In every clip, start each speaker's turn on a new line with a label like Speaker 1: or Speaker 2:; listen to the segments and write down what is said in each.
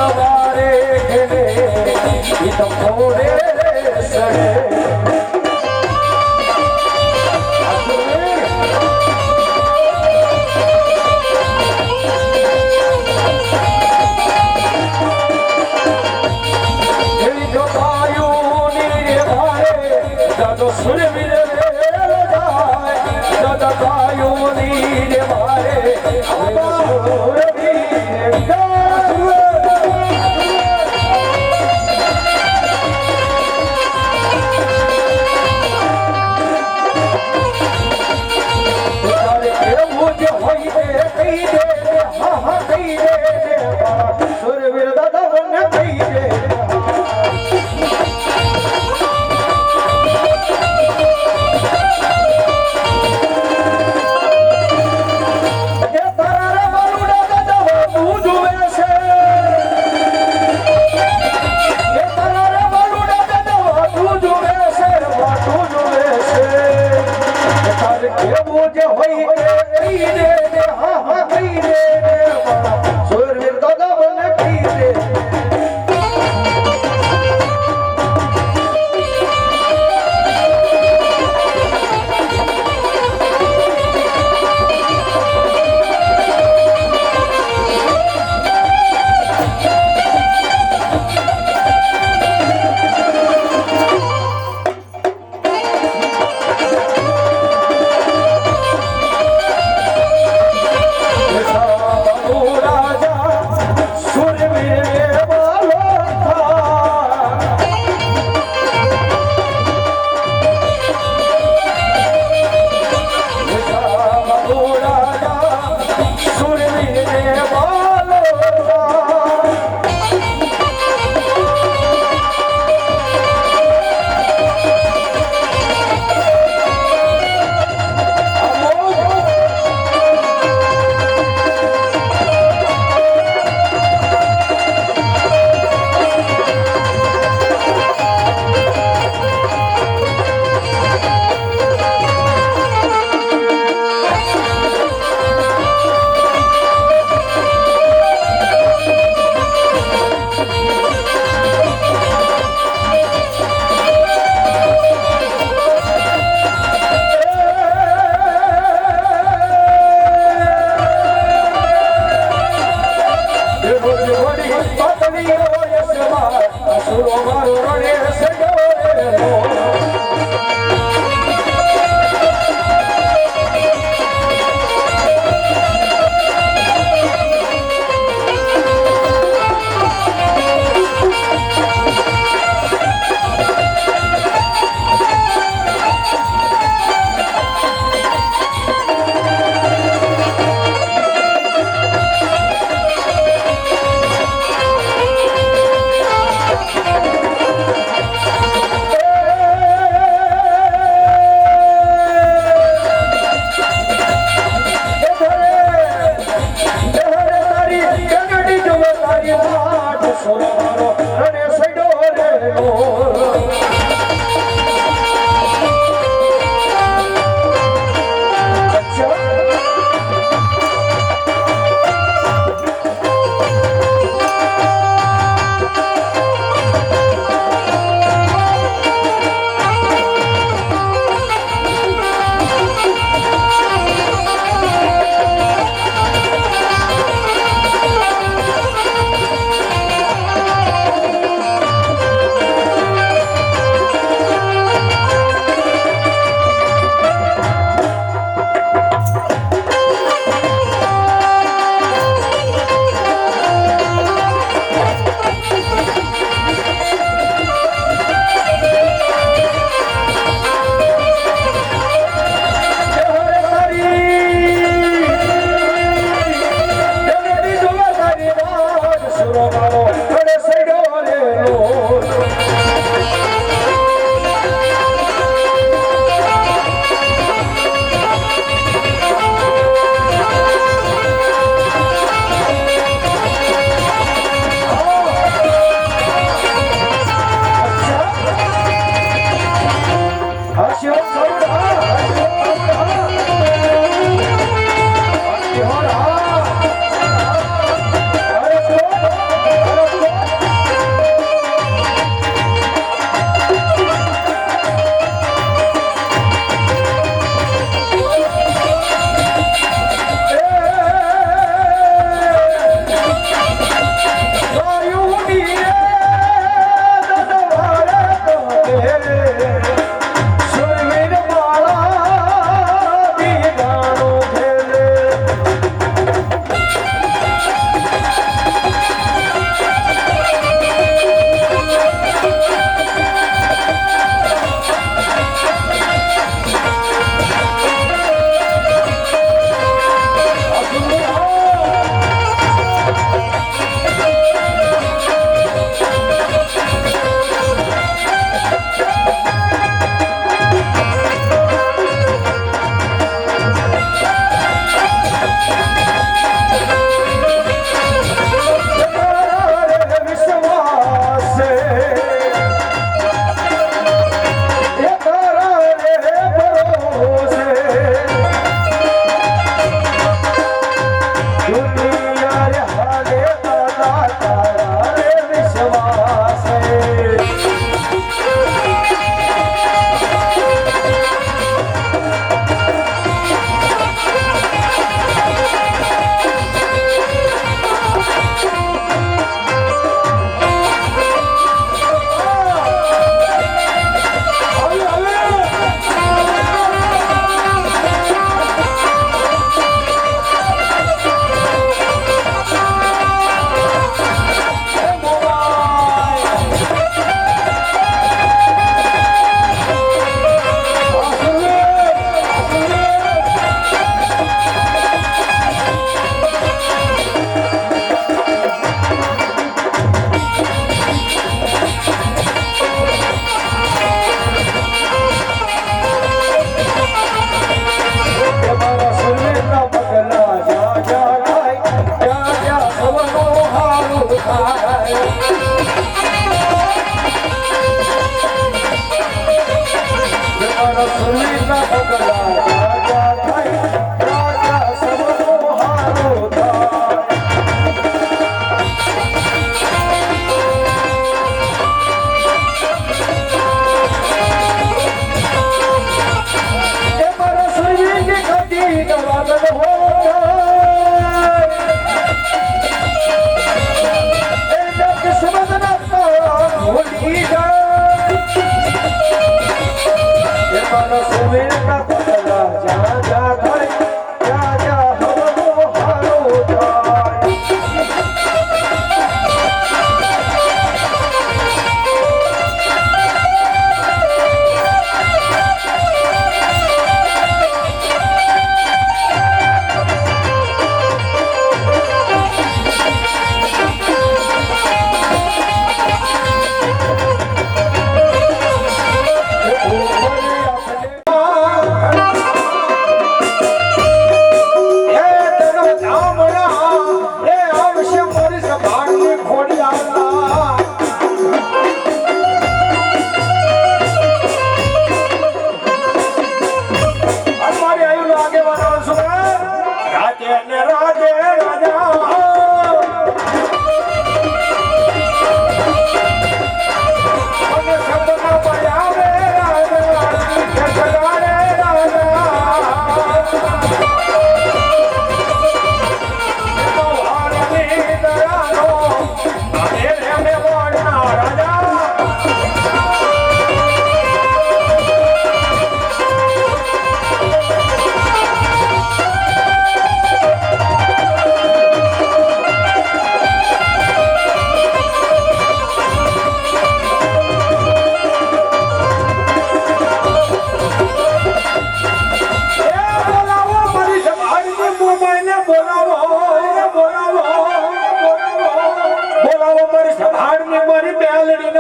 Speaker 1: તમારે ઘેરે ઈ તો ઘોડે સડે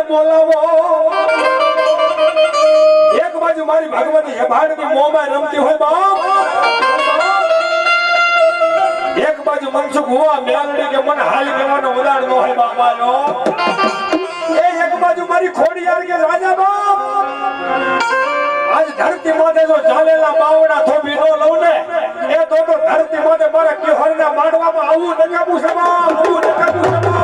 Speaker 1: બોલાવો એક બાજુ મારી ભગવતી હેભાડની મોંમાં રમતી હોય બાપ એક બાજુ મનસુખ હુવા મેલડી કે મને હાલ કહેવાનો ઉદાર ન હોય બાપાનો એ એક બાજુ મારી ખોડિયાર કે રાજા બાપ આજ ધરતી માથે જો ચાલેલા બાવડા થોભી નો લઉં ને એ તો ધરતી માથે મારા કિહોરના માંડવામાં આવું નકામું સમા આવું નકામું સમા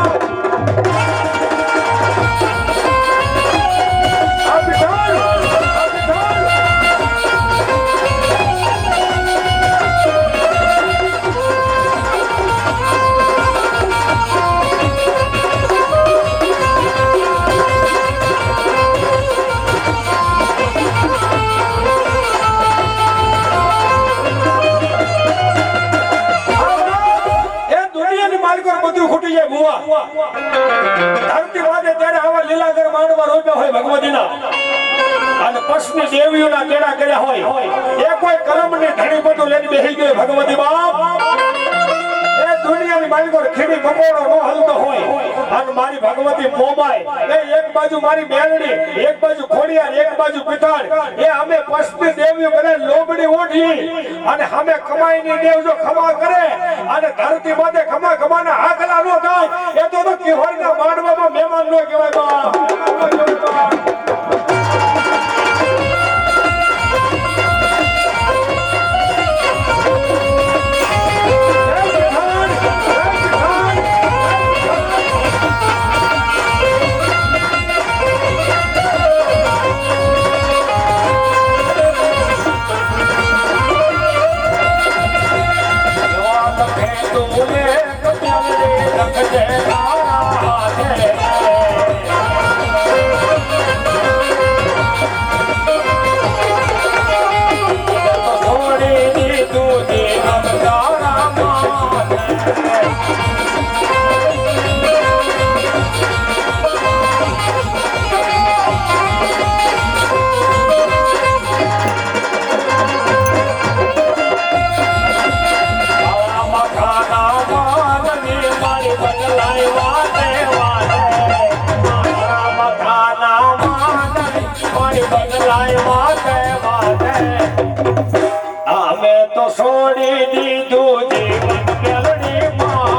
Speaker 1: ધરતી વાદે ત્યારે આવા લીલાધર માંડવા રોપ્યા હોય ભગવતીના અને પશ્ચિમ દેવીઓના કેળા કર્યા હોય એ કોઈ કર્મની ધણી બધું લઈને બેસી ગયો ભગવતી બાપ એ દુનિયાની માલિકોર ખીડી મકોડો નો હલતો હોય અને મારી ભગવતી મોમાય એ એક બાજુ મારી મેલડી એક બાજુ ખોડિયાર એક બાજુ પિતાળ એ અમે પશ્ચિમ દેવીઓ બધા લોબડી ઓઢી અને અમે કમાઈની દેવ જો ખમા કરે અને ધરતી માથે ખમા ખમાના હાકલા નો થાય એ તો કિહોરના માંડવામાં મહેમાન નો કહેવાય બા છોડી દીધું જીવન મેલડી માં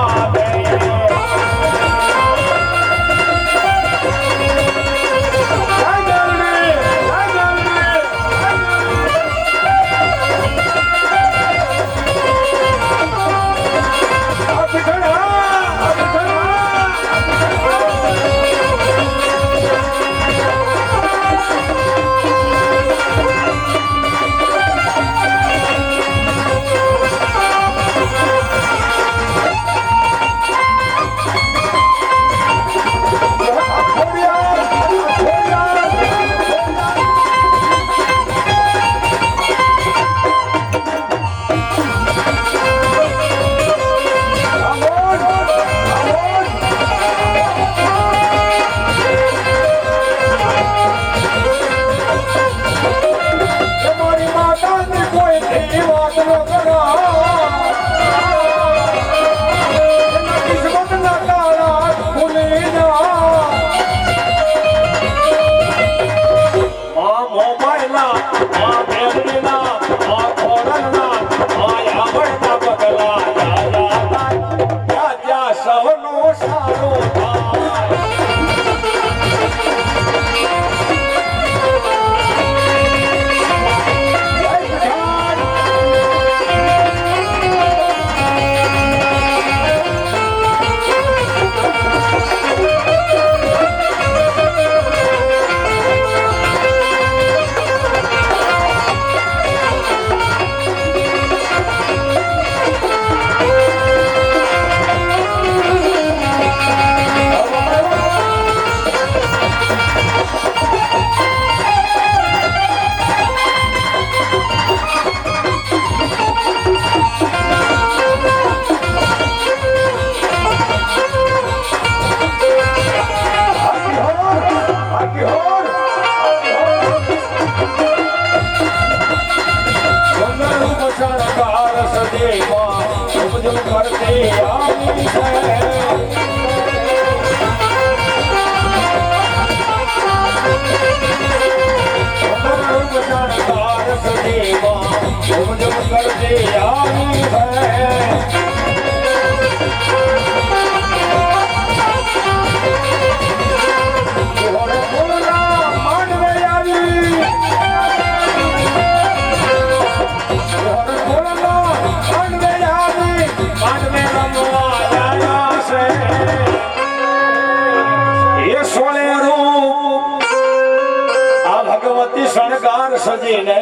Speaker 1: સજીને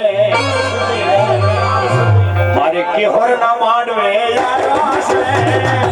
Speaker 1: મારે કેહોર ના માંડવે યાર છે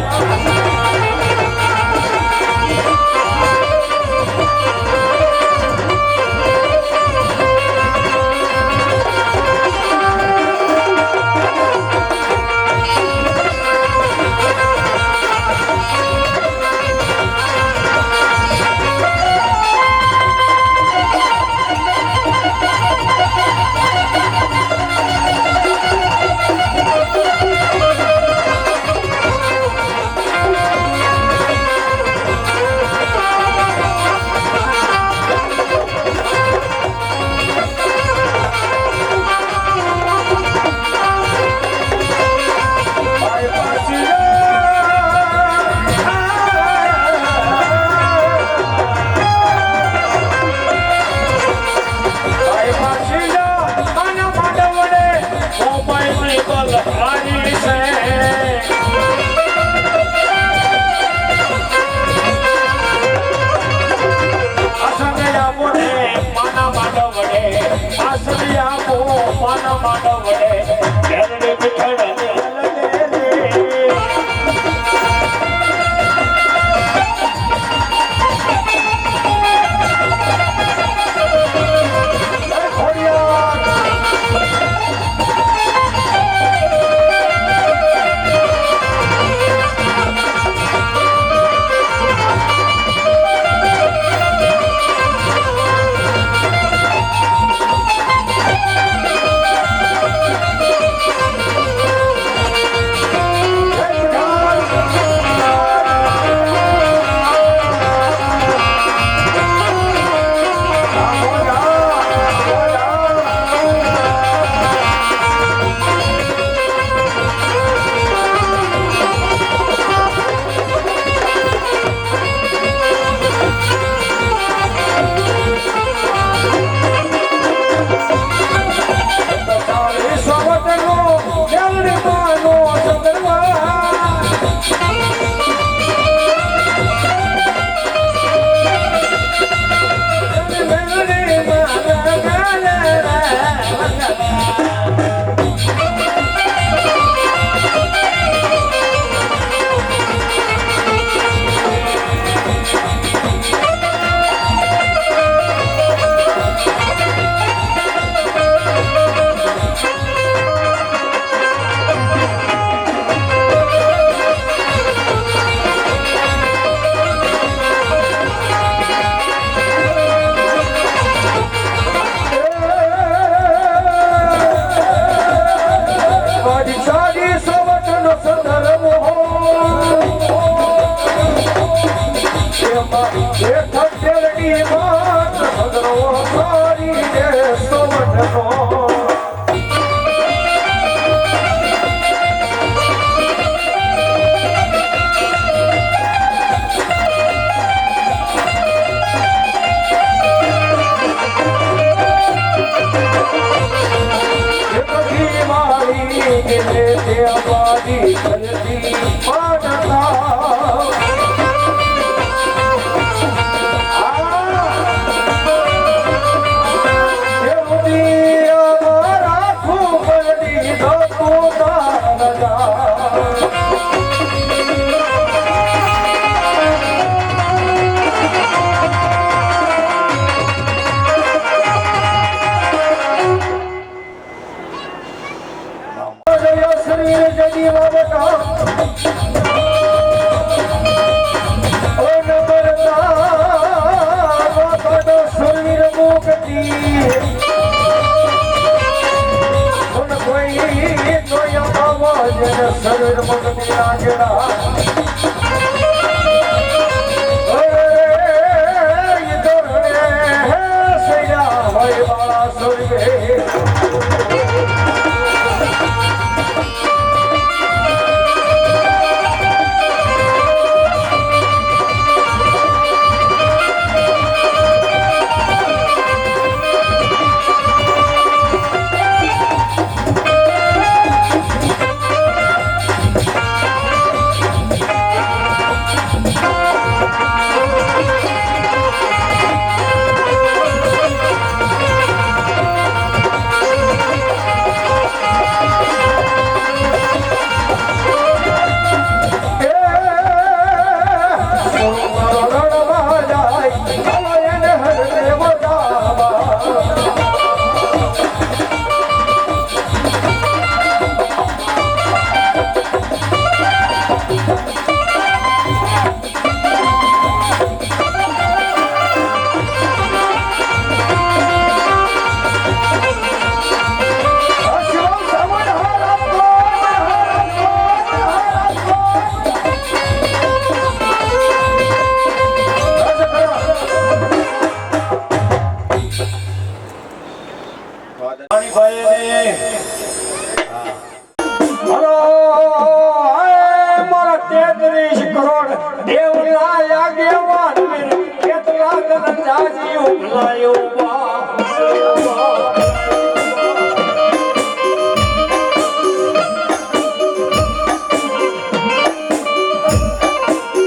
Speaker 1: રાજીઓ ભલાયો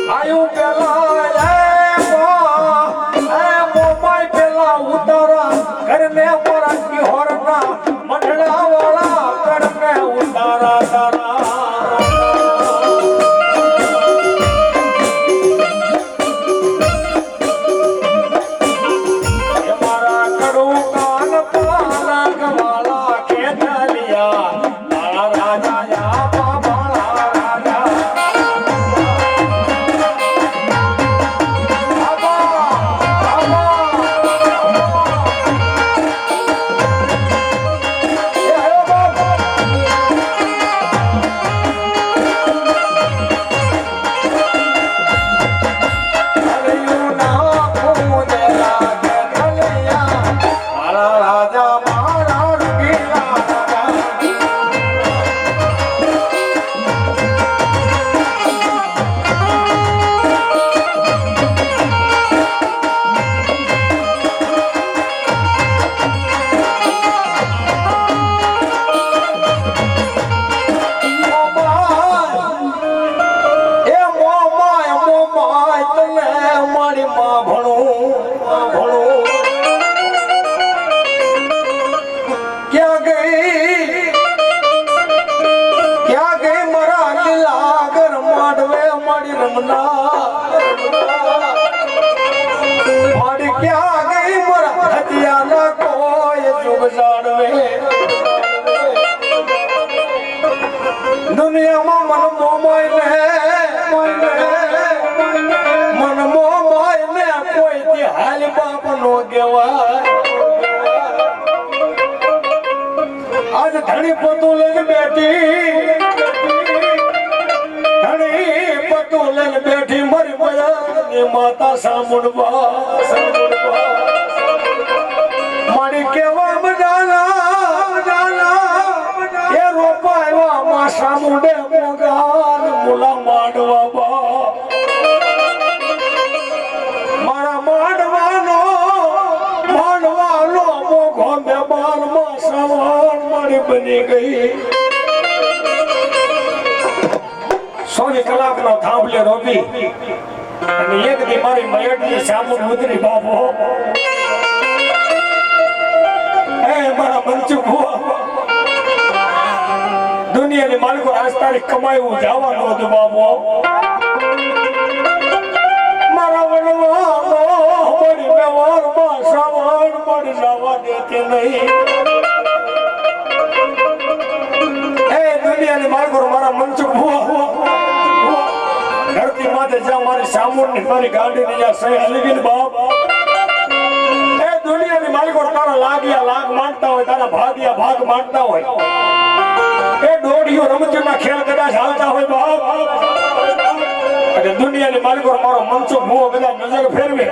Speaker 1: આયુ પેલા મોમાઈ પેલા ઉતારા ઘરને પરાકી હોરના મંડળા વાળા ઘરને ઉતારા તારા દુનિયામાં મન મોમાય ને કોઈ થી હાલ બાપ નો કહેવાય આજ ધણી પોતું લઈને બેઠી મારી મયા માતા સાંભળવા મારી કેવા એ રોપાયવા માં સામુંડે મોગાન મુલા માંડવા મારા માંડવાનો મોઘો મેબાન માં સવાણ મારી બની ગઈ સોની કલાક નો થાંભલે રોપી અને એક દી મારી મયડની સામુંડ ઉતરી બાપો મારા મંચુ ભુવા દુનિયાની માલિકો આજ તારીખ કમાયું જવાનું હતું બાબો મારા વડવાનો મારી વ્યવહારમાં શ્રાવણ મારી જવા દેતી નહીં દુનિયાની માલિકો મારા મંચુ ભુવા ધરતી માથે જ્યાં મારી સામુંડની મારી ગાડીની જ્યાં સહી હલી ગઈ બાપ દુનિયાની માલિકો તારા લાગ્યા લાગ માંડતા હોય તારા ભાગ્યા ભાગ માંડતા હોય એ દોડીઓ રમતના ખેલ કદાચ હાલતા હોય બાપ અને દુનિયાની માલિકો મારો મનસો ભૂવો કદાચ નજર ફેરવે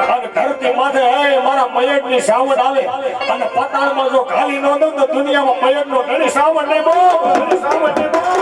Speaker 1: અને ધરતી માથે મારા મયડની સાવડ આવે અને પતાળમાં જો ખાલી ન દઉં તો દુનિયામાં મયડનો ધણી સાવડ નહીં બાપ સાવડ નહીં બાપ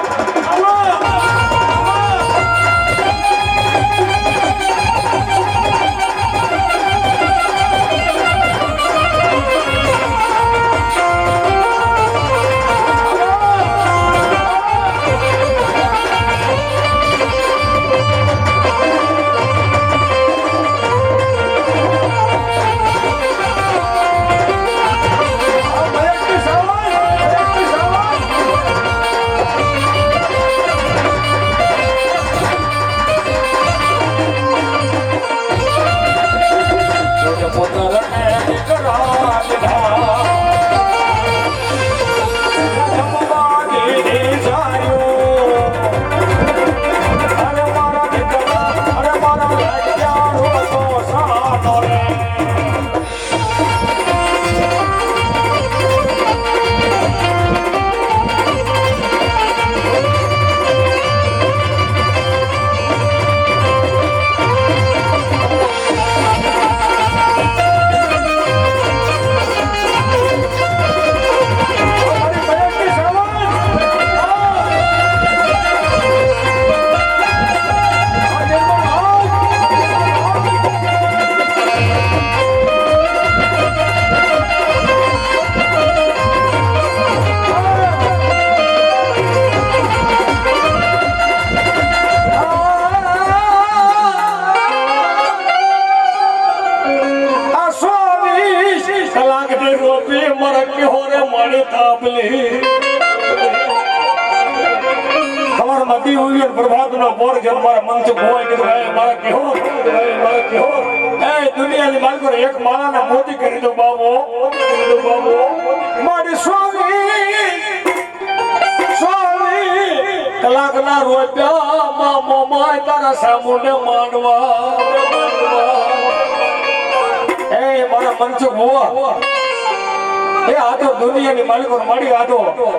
Speaker 1: મારી થાંભલી તમારા મતી હોય પ્રભાતનો પોર જેમ મારા મન થી ભોય કીધું ભાઈ મારા કેહો એ દુનિયાની માલકો એક માળાના મોતી કરી દો બાબો મારી સ્વામી કલાકના રૂપિયા મોમાય તારા સામુને માનવા એ મારા મનસુખ ભોવા એ આ તો દુનિયાની માલિકો માડી આ તો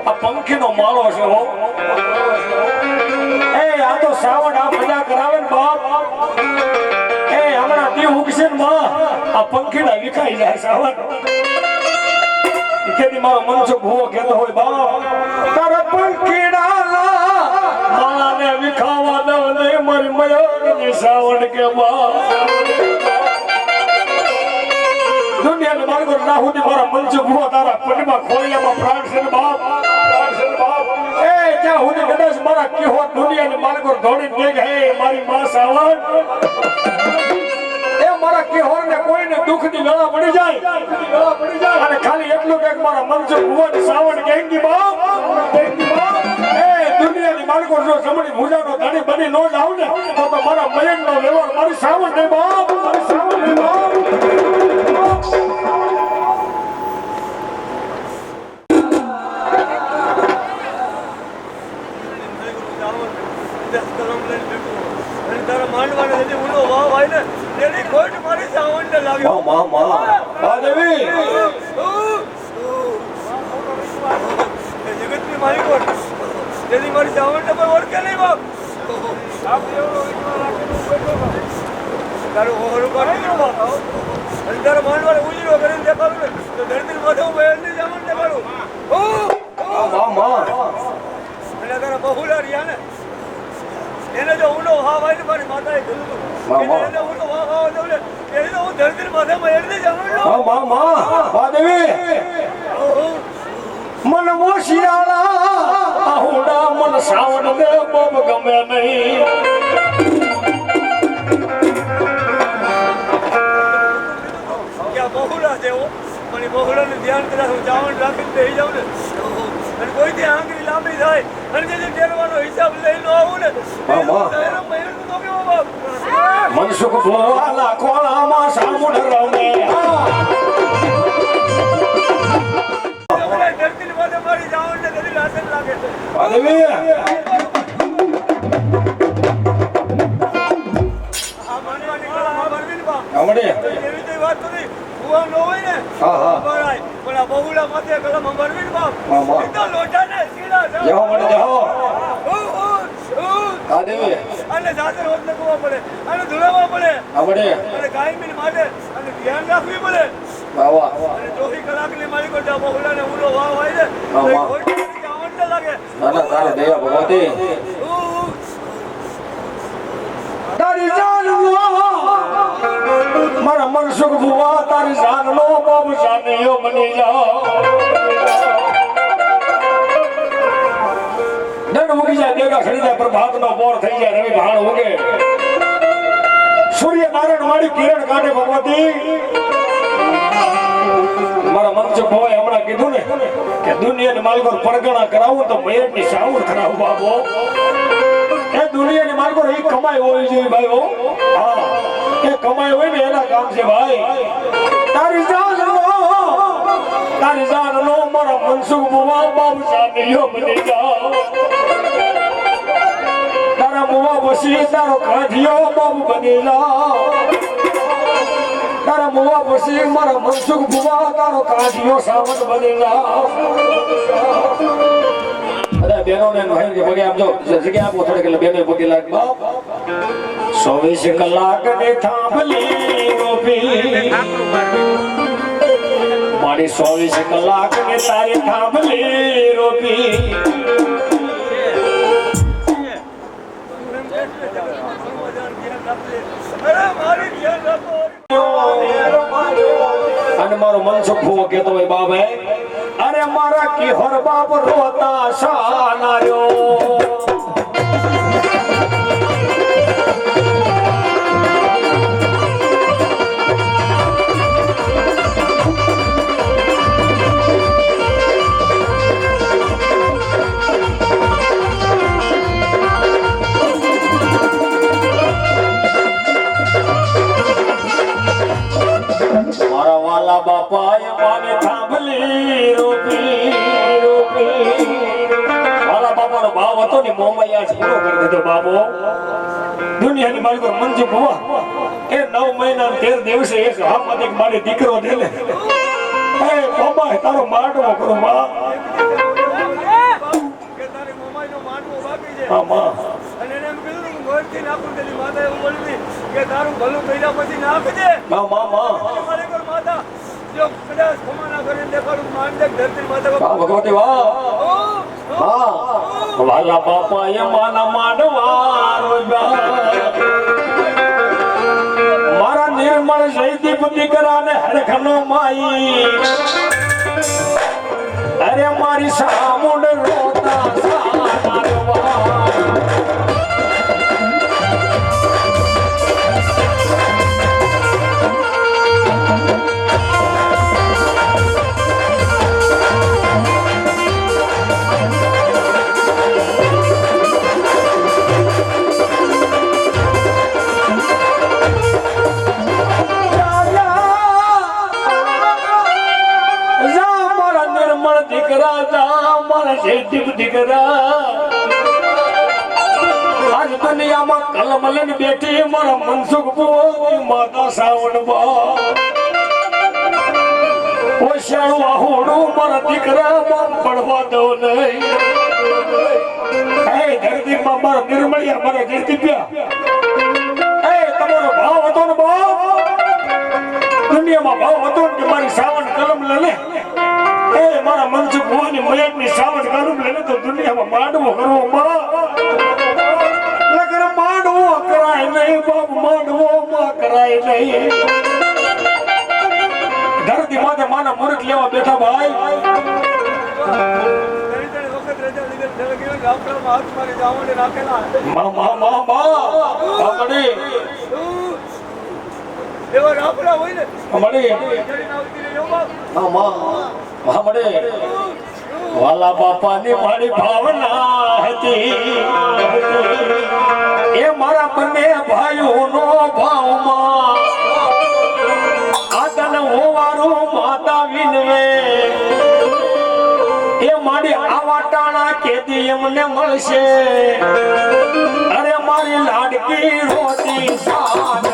Speaker 1: આ પંખીનો માળો છે હો એ આ તો શ્રાવણ આ મજા કરાવે ને બાપ એ હમણાં દી ઉગશે ને માં આ પંખીના વિખાઈ જાય શ્રાવણ કેદી મારો મનસુખ ભોવો કહેતો હોય બાપ તારા પંખીના માળાને વિખાવા દો ને મારી મયોની શ્રાવણ કે બાપ દુનિયાને માર્ગો રાહુદી મારા મનસુખ ભોવો તારા પંડમાં ખોળિયામાં પ્રાણ છે બાપ એ ત્યાં સુધી કદાચ મારા કેહો દુનિયાને માર્ગો દોડી દે કે હે મારી માં શ્રાવણ એ મારા કેહોરને કોઈને દુઃખની વેળા પડી જાય અને ખાલી એટલું કે મારા મનસુખ ભોવાની શ્રાવણ ગેંગી બાપ એ દુનિયાની માલિકો જો જમણી ભૂજાનો ધણી બની ન જાવ ને તો મારા મયંકનો વ્યવહાર મારી શ્રાવણ ને બાપ મારી શ્રાવણ ને બાપ
Speaker 2: જગતની માલિકો તેની મારી સાવણ ને ઓળખે નહીં બાપ તારું ઓહરું કાઢી બાપ અને તારા માંડવાને ઉજળો કરીને દેખાડું ને તો ધરતી માથે હું બહેરની સાવણ દેખાડું અને તારા બહુલા રહ્યા ને એને જો ઊંડો હા ભાઈ ને મારી માતાએ કીધું એને ઊંડો હા હા દઉં ને એને તો હું ધરતી માથે બહેરની સાવણ
Speaker 1: મન મોશિયાળા આહુડા મન શ્રાવણ દે બબ ગમે નહીં
Speaker 2: ક્યાં બહુડા દેવો પણ બહુડાનું ધ્યાન કદાચ હું ચાવણ રાખીને બેસી જાઉં ને અને કોઈથી આંગળી લાંબી થાય અને જે ટેરવાનો હિસાબ લઈને આવું ને
Speaker 1: મનસુખ ભોવાના ખોળામાં સામું રમે
Speaker 2: મારી જાવણ ને કદી લાસન લાગે છે આ માનવાની કળામાં બરવીન બાપ એવી તો વાત નથી ભુવા ન હોય ને બરાય પણ આ બહુડા માથે કળામાં બરવીન બાપ એ તો લોટા ને સીડા છે
Speaker 1: જાઓ મને જાઓ
Speaker 2: અને સાથે રોજ ને કુવા પડે અને ધુલાવા પડે અને કાયમી માટે અને ધ્યાન રાખવી પડે અને 24 કલાકની મારી કોટા બહુડા ને ઉલો વાવ હોય ને કોઈ જાવણ ન લાગે
Speaker 1: તારે દયા ભગવતી તારી જાન લો મારા મનસુખ ભુવા તારી જાન લો બાબુ જાનિયો બની જાઓ દંડ ઉગી જાય દેગા ખરી જાય પ્રભાતનો પોર થઈ જાય રવિ ભાણ ઉગે સૂર્ય નારાયણ વાળી કિરણ કાઢે ભગવતી મારા મનસુખ ભુવાએ હમણાં કીધું ને કે દુનિયાની માલકો પરગણા કરાવું તો મયરની સાવણ કરાવું બાબો એ દુનિયાની માલકો એ કમાઈ હોવી જોઈએ ભાઈ હો હા એ કમાઈ હોય ને એના કામ છે ભાઈ તારી જાન લો મારા મનસુખ ભુવા બાબુ જાનિયો બની જાઓ તારા મુવા પછી તારો કાઢિયો બાબુ બની જાઓ તારા મુવા પછી મારા મનસુખ ભુવા તારો કાઢિયો સાવન બની જાઓ અરે બેનો ને ભાઈ કે પગે આપજો જગ્યા આપો થોડે કે બેનો પગે લાગ બાપ 24 કલાક ને થાંભલી ગોપી મારી 24 કલાક ને તારી થાંભલી રોપી અને મારો મનસુખ ભુવો કહેતો હોય બાબે અરે મારા કિહોર બાપ રોતા શાનાયો વાલા બાપાએ માને થાંભલી રોપી વાલા બાપાનો ભાવ હતો ને મોમૈયા જ પૂરો કરી દીધો બાબો દુનિયાની માલિકો મંજુ ભવા એ 9 મહિના 13 દિવસે એક હાથમાં એક મારી દીકરો દે લે એ બાબા તારો માટવો કરો બા
Speaker 2: કે તારી મમ્માનો માટવો બાકી છે
Speaker 1: હા માં
Speaker 2: અને એને એમ કીધું ગોળથી નાખું તેની માતા એવું બોલી કે તારું ભલું કર્યા પછી નાખજે
Speaker 1: માં માં માં
Speaker 2: મારે કર માતા જો કદાચ ખમાના કરીને દેખાડું માંડ દે ધરતી માતા
Speaker 1: વાહ ભગવતી વાહ હા વાલા બાપા એ માના માંડવા રોજા મારા નિર્મળ જયદીપ દીકરાને હરખનો માઈ અરે મારી સામુંડ રોતા સારવા આજ દુનિયામાં કલમ લઈને બેઠી મારા મનસુખ ભુવાની માતા સાવણ બા ઓશાળું આહોડું મારા દીકરામાં પડવા દઉં નહીં હે ધરતીમાં મારા નિર્મળિયા મારા જયદીપ્યા હે તમારો ભાવ હતો ને બા દુનિયામાં ભાવ હતો ને કે મારી સાવણ કલમ લે એ મારા મનસુખ ભુવાની મયકની સાવણ કલમ લે તો દુનિયામાં માંડવો કરવો માં લગર માંડવો કરાય નહીં બાપ માંડવો માં કરાય નહીં ધરતી માથે માના મુરત લેવા બેઠા ભાઈ મા મા મા મા આપણી
Speaker 2: એવા રાપડા હોય ને
Speaker 1: અમારી મા મા મામડે વાલા બાપાની મારી ભાવના હતી એ મારા બંને ભાઈઓનો ભાવમાં આદન હોવારું માતા વિનવે એ મારી આવા ટાણા કેદી એમને મળશે અરે મારી લાડકી રોતી સાને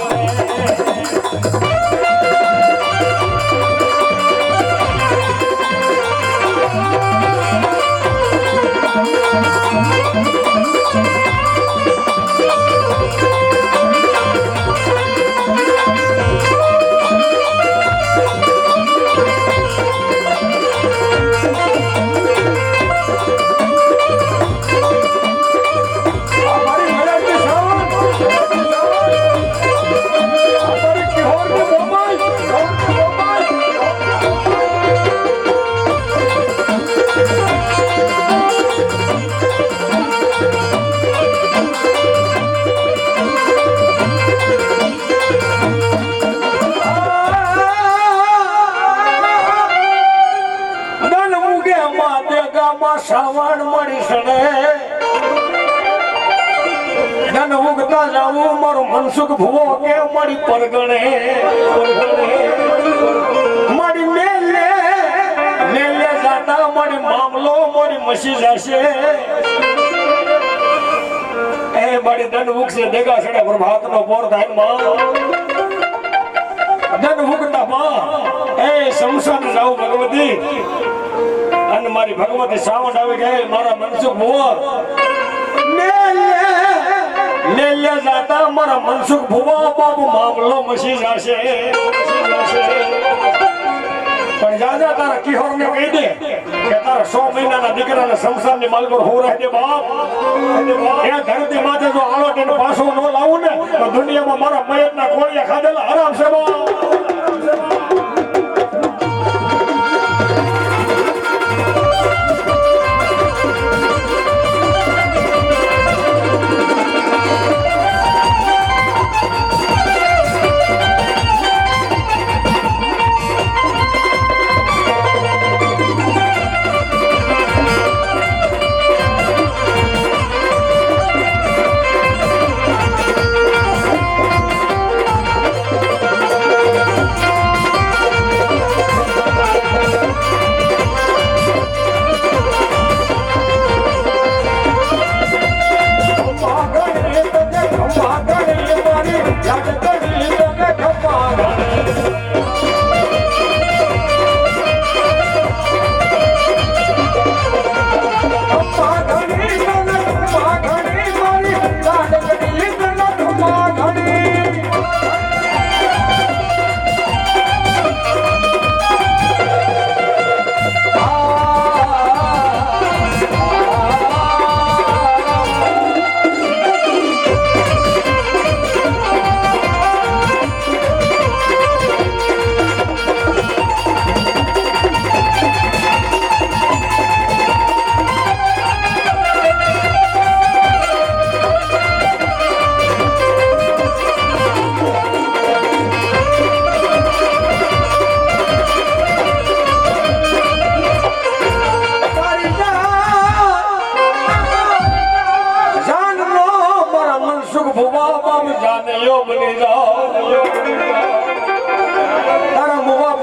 Speaker 1: શ્રાવણ મળી સડે ધન ઉગતા જાવું મારો મનસુખ ભુવો કે મારી પરગણે મારી મેલે મેલે જાતા મારી મામલો મારી મસી જશે એ મારી ધન ઉગશે દેગા સડે પ્રભાત નો પોર થાય માં ધન ઉગતા માં એ સંસાર જાવ ભગવતી અને મારી ભગવતી સાવણ આવી ગઈ મારા મનસુખ ભુવા લે જાતા મારા મનસુખ ભુવા બાબુ મામલો મસી જશે પણ જાજા તારા કિહોર ને કહી દે કે તારા 100 મહિનાના દીકરાને સંસારની માલગોર હો રહે દે બાપ એ ધરતી માથે જો આલો તેને પાછો ન લાવું ને તો દુનિયામાં મારા મયતના કોળિયા ખાધેલા હરામ છે બાપ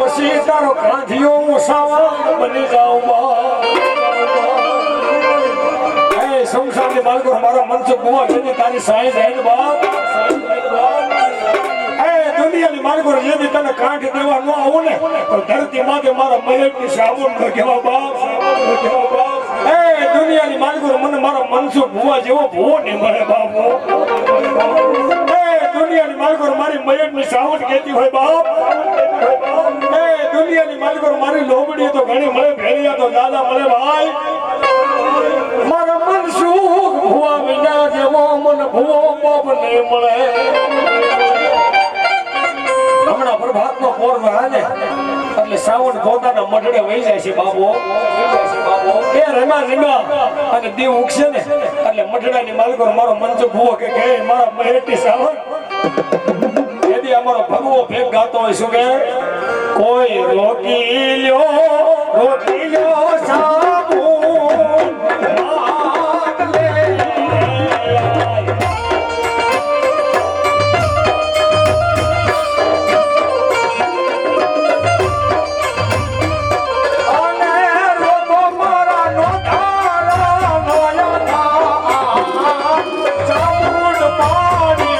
Speaker 1: પછી તારો કાંધિયો હું સાવણ બની જાઉં એ સંસારની બાળકો મારા મનસુખ ગુવા છે તારી સાઈ જાય બાપ એ દુનિયાની બાળકો જેથી તને કાંઠ દેવા ન આવું ને તો ધરતી માથે મારા મહેકની સાવણ ન કહેવા બાપ એ દુનિયાની બાળકો મને મારા મનસુખ ગુવા જેવો ભૂવો નહીં મળે બાપુ દુનિયાની માલકો મારી મયકની સાવટ કહેતી હોય બાપ એ દુનિયાની માલકો મારી લોબડી તો ઘણી મળે ભેળિયા તો દાદા મળે ભાઈ મારા મન સુખ ભુવા વિના જેવો મન ભુવો બાપ નહીં મળે હમણાં પ્રભાતનો પોર વહે ને એટલે સાવણ પોતાના મઢડે વહી જાય છે બાબો એ રમ્યા અને દીવ ઉગશે ને એટલે મઢડાની માલકો મારો મનસુખ ભુવો કે મારા મહેટી સાવણ यदि हमारा भगवो भेग गातो है सुगे कोई रोकी लो साबुन मांग ले आने रोको मारा नो धारा नया था साबुन पानी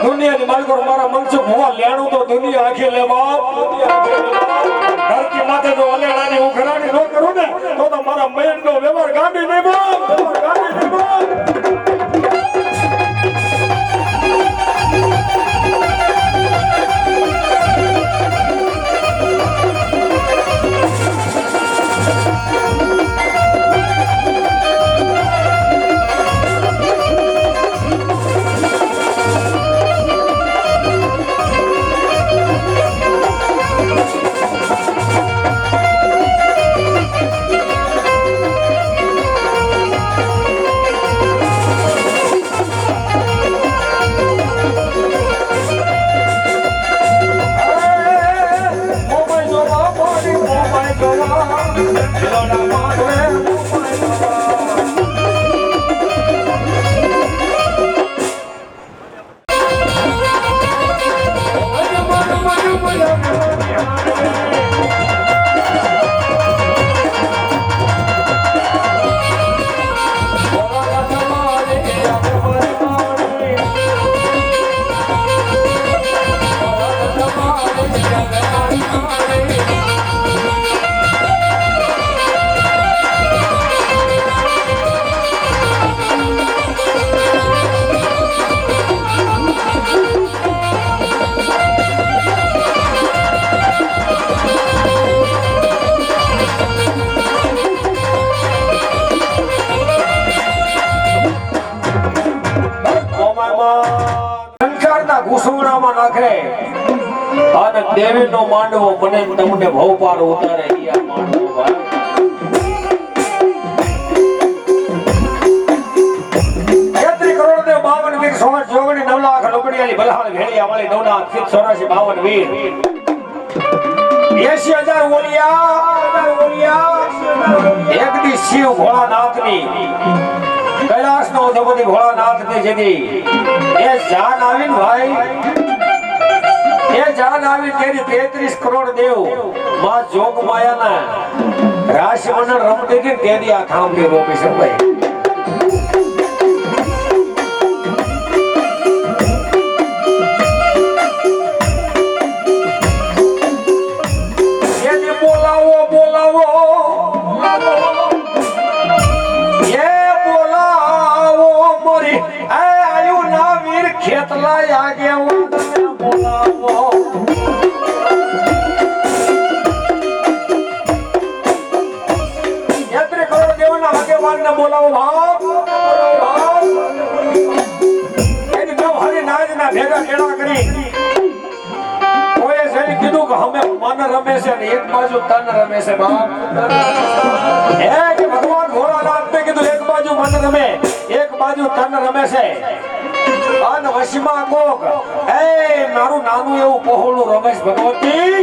Speaker 1: दुनिया मालको मारा मनसुख हुआ लेणु तो दुनिया आखे ले बाप घर की माथे तो अलेड़ानी उखरानी नो करू ने तो मारा मयन नो व्यवहार गांडी नहीं बाप गांडी नहीं बाप देवी नो मांडवो बने तमने भव पार उतारे या मांडवो भाई 33 करोड़ दे 52 वीर 16 जोगणी 9 लाख लोकड़ियाली बलहाल भेड़िया वाली 9 लाख 84 52 वीर 80000 ओलिया एक दी शिव भोलानाथनी कैलाश नो अधिपति भोलानाथ ने जेदी ए जान आवीन भाई એ જાન આવી તેરી 33 કરોડ દેવ માં જોગ માયાના રાશિ મંડળ રમતી હતી તેરી આ થાંભલી રોપી છે ભાઈ. એની બોલાવો બોલાવો એ બોલાવો મોરી આયુ ના વીર ખેતલા આગે બોલાવો. 33 કરોડ દેવના આગેવાનને બોલાવો બાપ, બોલાવો બાપ. એની નવ હરી નાજના ભેગા કેળા કરી કોઈએ જઈને કીધું કે અમે મન રમે છે ને એક બાજુ તન રમે છે બાપ. હે કે ભગવાન ભોળાનાથને કીધું એક બાજુ મન રમે એક બાજુ તન રમે છે. અને વશમાં કોક એ મારું નાનું એવું પહોળું રમેશ ભગવતી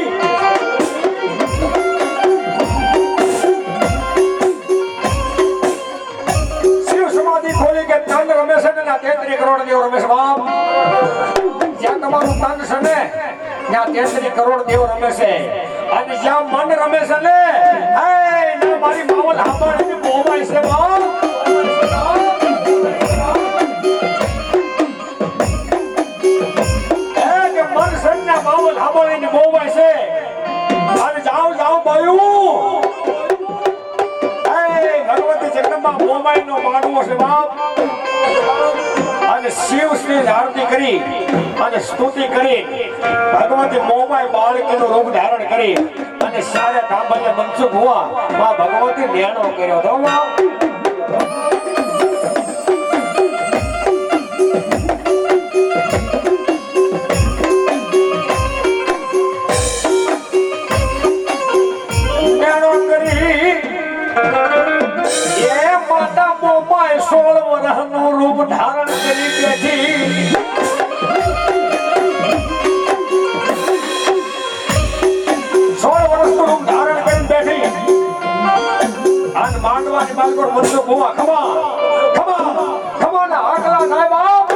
Speaker 1: શિવ સમાધિ ખોલી કે તન રમેશ ને 33 કરોડ દેવ રમેશ બાપ. જ્યાં તમારું તન છે ને ત્યાં 33 કરોડ દેવ રમે છે અને જ્યાં મન રમે છે ને એ મારી માવલ હાંભળીને બોવાય છે બાપ. માવલ હાંભળીને બોવાય છે અને જાઓ જાઓ બાયું એ ભગવતી જગદંબા બોવાયનો માંડવો છે બાપ. અને શિવ શ્રી આરતી કરી અને સ્તુતિ કરી ભગવતી મોમાય બાળકીનું રૂપ ધારણ કરી અને સારે થાંભલે મનસુખ હોવા માં ભગવતી નેણો કર્યો તો મોમાય 16 વર્ષનું રૂપ ધારણ કરી બેઠી. 16 વર્ષનું રૂપ ધારણ કરી બેઠી અને માંડવાની બાલકોર મનસુખ હોવા ખમા ખમા ખમા ના આકલા થાય બાપ.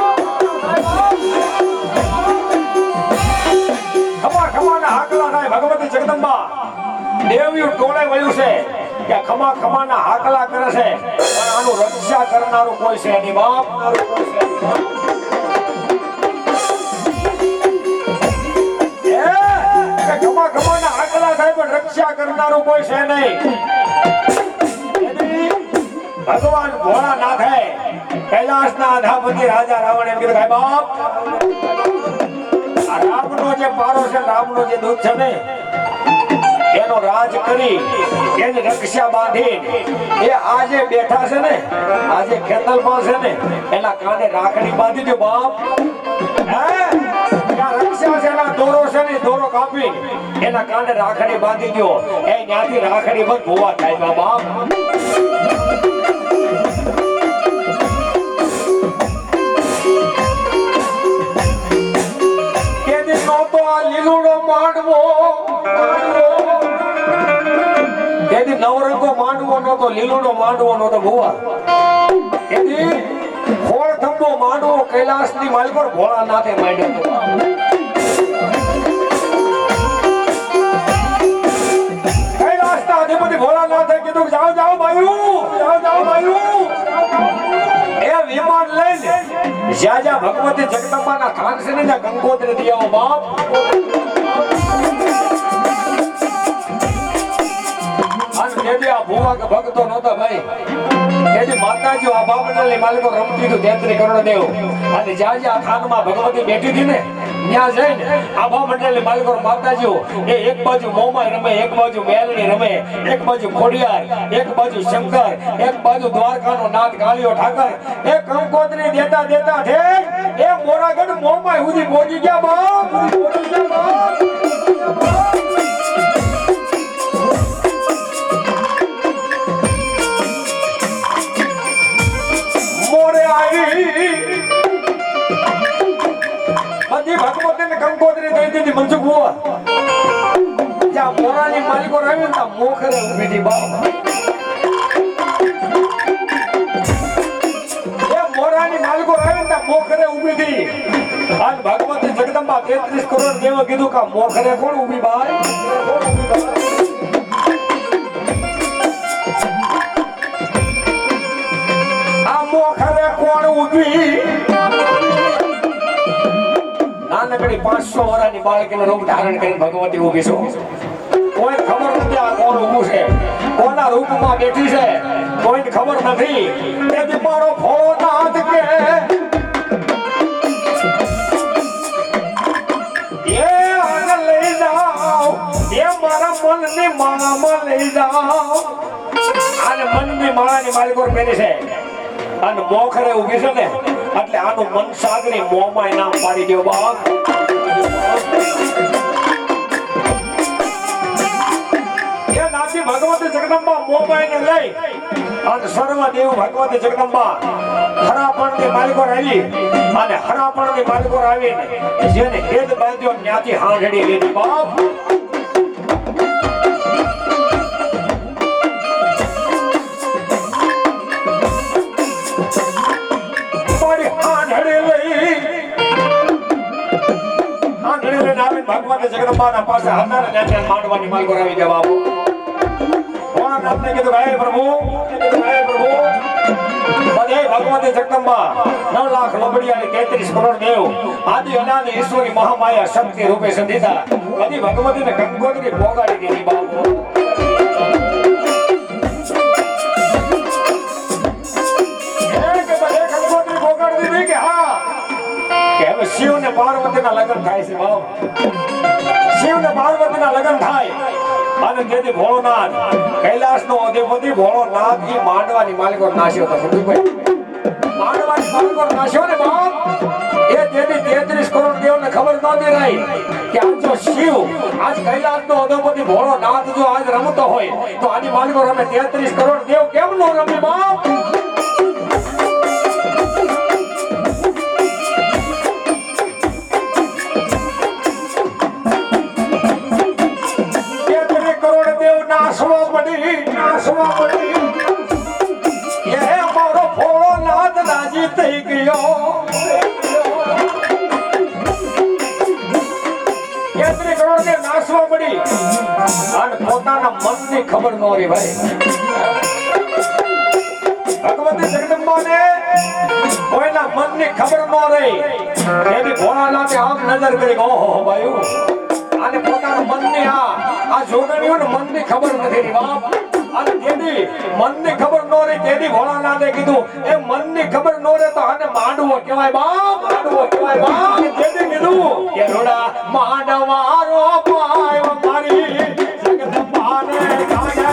Speaker 1: ખમા ખમા ના આકલા થાય ભગવતી જગદંબા દેવ્યું ટોળે વળ્યું છે કે ખમા ખમા ના હાકલા કરે છે પણ આનું રક્ષા કરનારું કોઈ છે નહીં બાપ. ખમા ખમા ના હાકલા થાય પણ રક્ષા કરનારું કોઈ છે નહીં. ભગવાન ભોળાનાથ હે કૈલાસના અધાપતિ રાજા રાવણ એમ કીધું બાપ આ રામનો જે પારો છે રામનો જે દૂત છે ને એનો રાજ કરી એની રક્ષા બાંધી એ આજે બેઠા છે ને આજે ખેતરમાં છે ને એના કાને રાખડી બાંધી દો બાપ. હે રક્ષા છે એના દોરો છે ને દોરો કાપી એના કાને રાખડી બાંધી દો એ ત્યાંથી રાખડી બંધ ભોવા થાય બાપ. કેદી નહોતો આ લીલુડો માંડવો કેદી નવરંગો માંડવો નતો લીલુડો માંડવો નતો ભુવા. કેદી ખોળ થંભો માંડવો કૈલાસની માલ પર ભોળાનાથે માંડ્યો હતો. કૈલાસના અધિપતિ ભોળાનાથે કીધું જાઓ જાઓ ભાઈઓ જાઓ જાઓ ભાઈઓ. એ વિમાન લઈને જ્યાં જ્યાં ભગવતી જગદંબાના થાન છે ને ત્યાં ગંગોત્રી દિયાઓ બાપ. કેદી આ ભુવા કે ભક્તો નહોતા ભાઈ. કેદી માતાજી આ બાપડની માલિકો રમતી હતું 33 કરોડ દેવ અને જ્યાં જ્યાં થાનમાં ભગવતી બેઠી હતી ને ત્યાં જઈને આભા મંડળની માલિકો માતાજીઓ એ એક બાજુ મોમાય રમે એક બાજુ મેલડી રમે એક બાજુ ખોડિયાર એક બાજુ શંકર એક બાજુ દ્વારકાનો નાથ કાળિયો ઠાકર એ કંકોત્રી દેતા દેતા ઠેક એ મોરાગઢ મોમાય સુધી પહોંચી ગયા બાપ. પહોંચી ગયા બાપ. બધી ભગવતીને કંકોત્રી દઈ દીધી મનસુખ હોવા. જ્યાં મોરાની માલિકો રહી ને ત્યાં મોખરે ઉભી હતી બાપ. એ મોરાની માલિકો રહી ને ત્યાં મોખરે ઉભી હતી અને ભગવતી જગદંબા 33 કરોડ દેવો કીધું કે મોખરે કોણ ઊભી ભાઈ? આ મોખરે કોણ ઊભી? નાનકડી 500 વર્ષની બાળકીનું રૂપ ધારણ કરીને ભગવતી ઊભી છો. કોઈ ખબર નથી આ કોણ ઊભું છે, કોના રૂપમાં બેઠી છે, કોઈને ખબર નથી. તેથી મારો ભોળોનાથ કે એ આગળ લઈ જાઓ, એ મારા મનની માળામાં લઈ જાઓ. આને મનની માળાની માલિકો પહેરી છે અને મોખરે ઊભી છે ને એટલે આનું મન સાગરી મોંમાં નામ પાડી દો બાપ. એ નાથી ભગવતી જગદંબા મોબાઈને લઈ અને સર્વદેવ ભગવતી જગદંબા હરાપણની માલિકો આવી અને હરાપણની માલિકો આવીને જેને હેદ બાંધ્યો ત્યાંથી હાંડડી લીધી બાપ. ભગવાન જગદંબાના પાસે હતા ને ત્યાં માંડવાની માલ કરાવી ગયા બાપુ. ભોળાનાથને કીધું હે પ્રભુ, બધે ભગવાન જગદંબા 9 લાખ લોબડિયાની 33 કરોડ દેવ આદિ અનાદિ ઈશ્વરી મહામાયા શક્તિ રૂપે સંધિતા બધી ભગવતીને કંકોત્રી ભોગાડી દીધી બાપુ. શિવ ને પાર્વતી ના લગ્ન થાય છે બાપ. શિવ ને પાર્વતી ના લગ્ન થાય અને તેથી ભોળોનાથ કૈલાસ નો અધિપતિ ભોળોનાથ ઈ માંડવાની માલિકો નાશ્યો હતો. માંડવાની માલિકો નાશ્યો ને બાપ. એ તેથી 33 કરોડ દેવ ને ખબર નહોતી રહી કે આજ જો શિવ આજ કૈલાસ નો અધિપતિ ભોળોનાથ જો આજ રમતો હોય તો આની માલિકો રમે 33 કરોડ દેવ કેમ નો રમે બાપ? થઈ ગયો કેટલી કરોડ ને નાસવા પડી અને પોતાના મનની ખબર ન રહી ભાઈ. ભગવતી જગદંબાને કોઈના મનની ખબર ન રહી તેથી ભોળાનાથે આમ નજર કરી ઓહો ભાઈ આને પોતાના મનની આ જોગણીઓને મનની ખબર નથી રહી બાપ. અને તેથી મનની ખબર ન રહી તેથી ભોળાનાથે કીધું એ મનની ખબર ન રહે તો આને માંડવો કહેવાય બાપ, માંડવો કહેવાય બાપ. તેથી કીધું કે રોડા માંડવારો પાયો મારી જગદંબાને ગાય.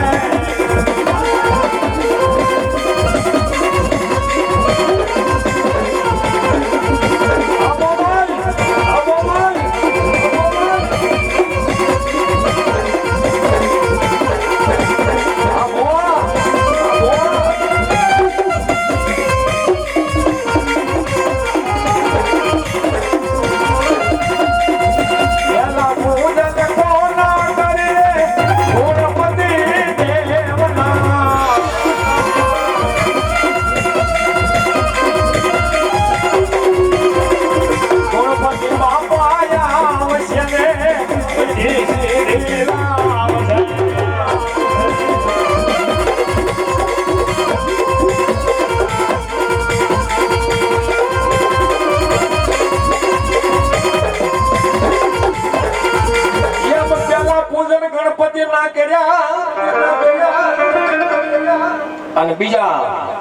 Speaker 1: અને બીજા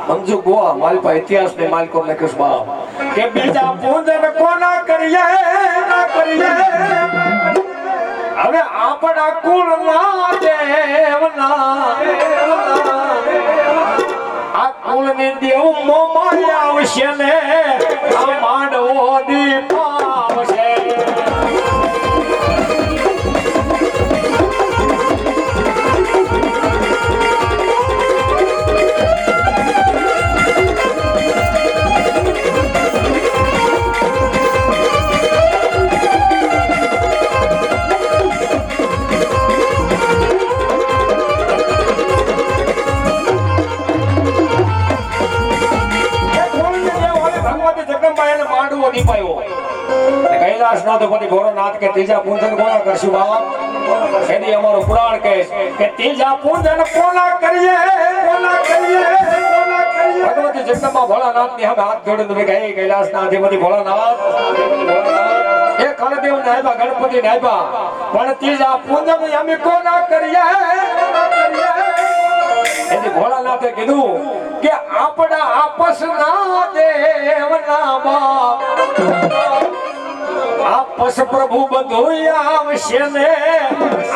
Speaker 1: મંજુ ગોવા માલપા ઇતિહાસ ને માલકો લખ્યું બાપ કે બીજા પૂજન કોના કરીએ ના કરીએ હવે આપણા કુળ ના દેવના આ કુળ ની દેવ મોમાં આવશે ને આ માંડવો દીપ આવશે. માંડવો દીપાયો કૈલાસનાથપતિ ભોળાનાથ કે ત્રીજા પૂજન કોના કરશું બાપ? એની અમારું પુરાણ કહે કે ત્રીજા પૂજન કોના કરીએ, કોના કરીએ, કોના કરીએ? ભગવતી જગદંબા ભોળાનાથની સામે હાથ જોડીને તમે કહે કૈલાસનાથપતિ ભોળાનાથ, એ કળદેવ ને આપ્યા, ગણપતિ ને આપ્યા, પણ ત્રીજા પૂજન અમે કોના કરીએ, કોના કરીએ? એની ભોળાનાથે કીધું કે આપણા આપસના દેવના બાપ, આપસ પ્રભુ બધું આવશે ને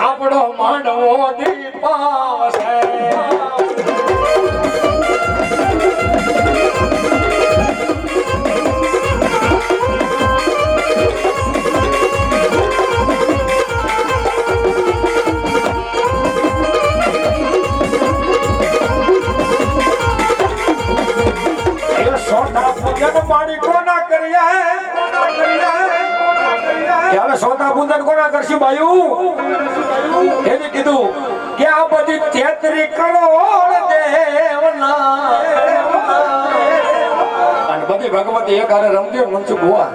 Speaker 1: આપણો માંડવો દીપાવશે. સોતા પૂજન કોના કરશું બાયું? એને કીધું કે આ બધી 33 કરોડ દેવના અને બધી ભગવતી એકારે રમતી મનસુખ હોવા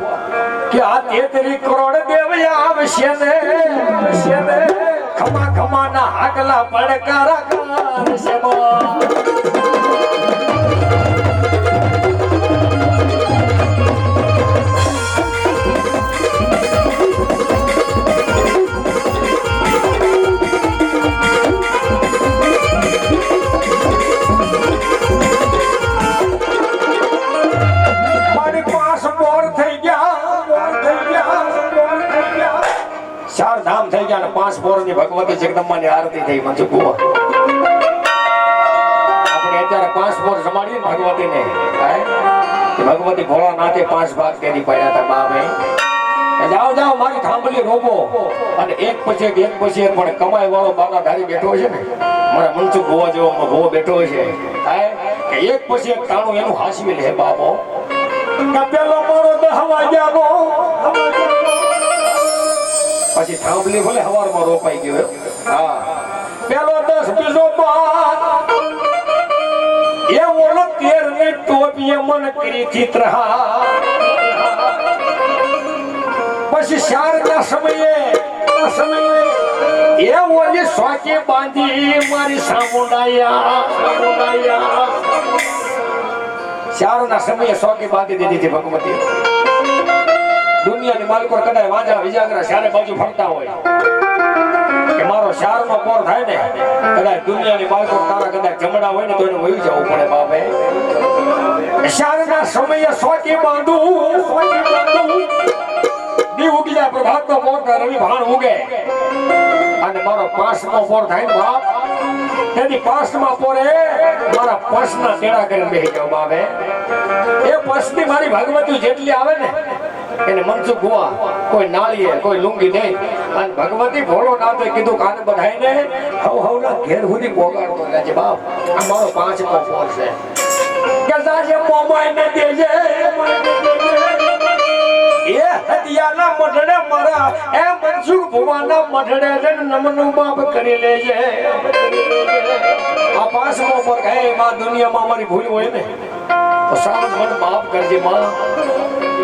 Speaker 1: કે આ 33 કરોડ દેવ આવશે ને ખમા ખમા ના આગલા પડકારા કરશે. ધામ થઈ ગયા 5 પોરની ભગવતી જગદંબાની આરતી થઈ. મનસુખ બુઆ આપણે અત્યારે 5 પોર જમાડીએ ને ભગવતીને, ભગવતી ભોળાનાથે 5 ભાગ તેની પડ્યા હતા બાપે. જાઓ જાઓ મારી થાંભલી રોબો અને એક પછી એક પણ કમાઈ વાળો બાના ધારી બેઠો છે ને, મારા મનસુખ બુઆ જેવો ભો બેઠો છે કે એક પછી એક તાણું એનું હાસવી લે બાપો. પેલો મારો 10 વાગ્યાનો પછી થાંભલી ભલે હવારમાં રોપાઈ ગયો. હા પેલો 10 બીજો 5 એ ઓલો 13 ની ટોપીએ મન કરી ચિત્રહા. પછી 4 ના સમયે એ ઓલી સોકે બાંધી મારી સામુંડાયા. 4 ના સમયે સોકે બાંધી દીધી હતી ભગવતી. દુનિયાની માલકો કદાચ વાંજા વિજાગરા ચારે બાજુ ફરતા હોય કે મારો 4 નો પોર થાય ને, કદાચ દુનિયાની માલકો તારા કદાચ જમડા હોય ને તો એને વહી જવું પડે બાપે. 4 ના સમયે સોટી બાંધું દી ઉગી જાય પ્રભાતનો પોર થાય, રવિ ભાણ ઉગે અને મારો 5મો પોર થાય ને બાપ, તેની 5મા પોરે મારા પર્સના તેડા કરીને બેસી જાવ બાપે. એ પર્સની મારી ભગવતી જેટલી આવે ને એને મનસુખ બુઆ કોઈ નાળીએ કોઈ લુંગી નહીં. અને ભગવતી ભોળોનાથે કીધું કાને બધાઈને હવના ઘેર સુધી પોગાડતો રહેજે બાપ. આ મારો 5મો પોર છે કે સાજે મોમાઈને દેજે એ હદિયાના મઢડે મારા એ મનસુખ ભુવાના મઢડે જન નમનું બાપ કરી લેજે. આ 5મો પોર હે માં દુનિયામાં મારી ભૂલ હોય ને તો સાવ મને માફ કરજે માં.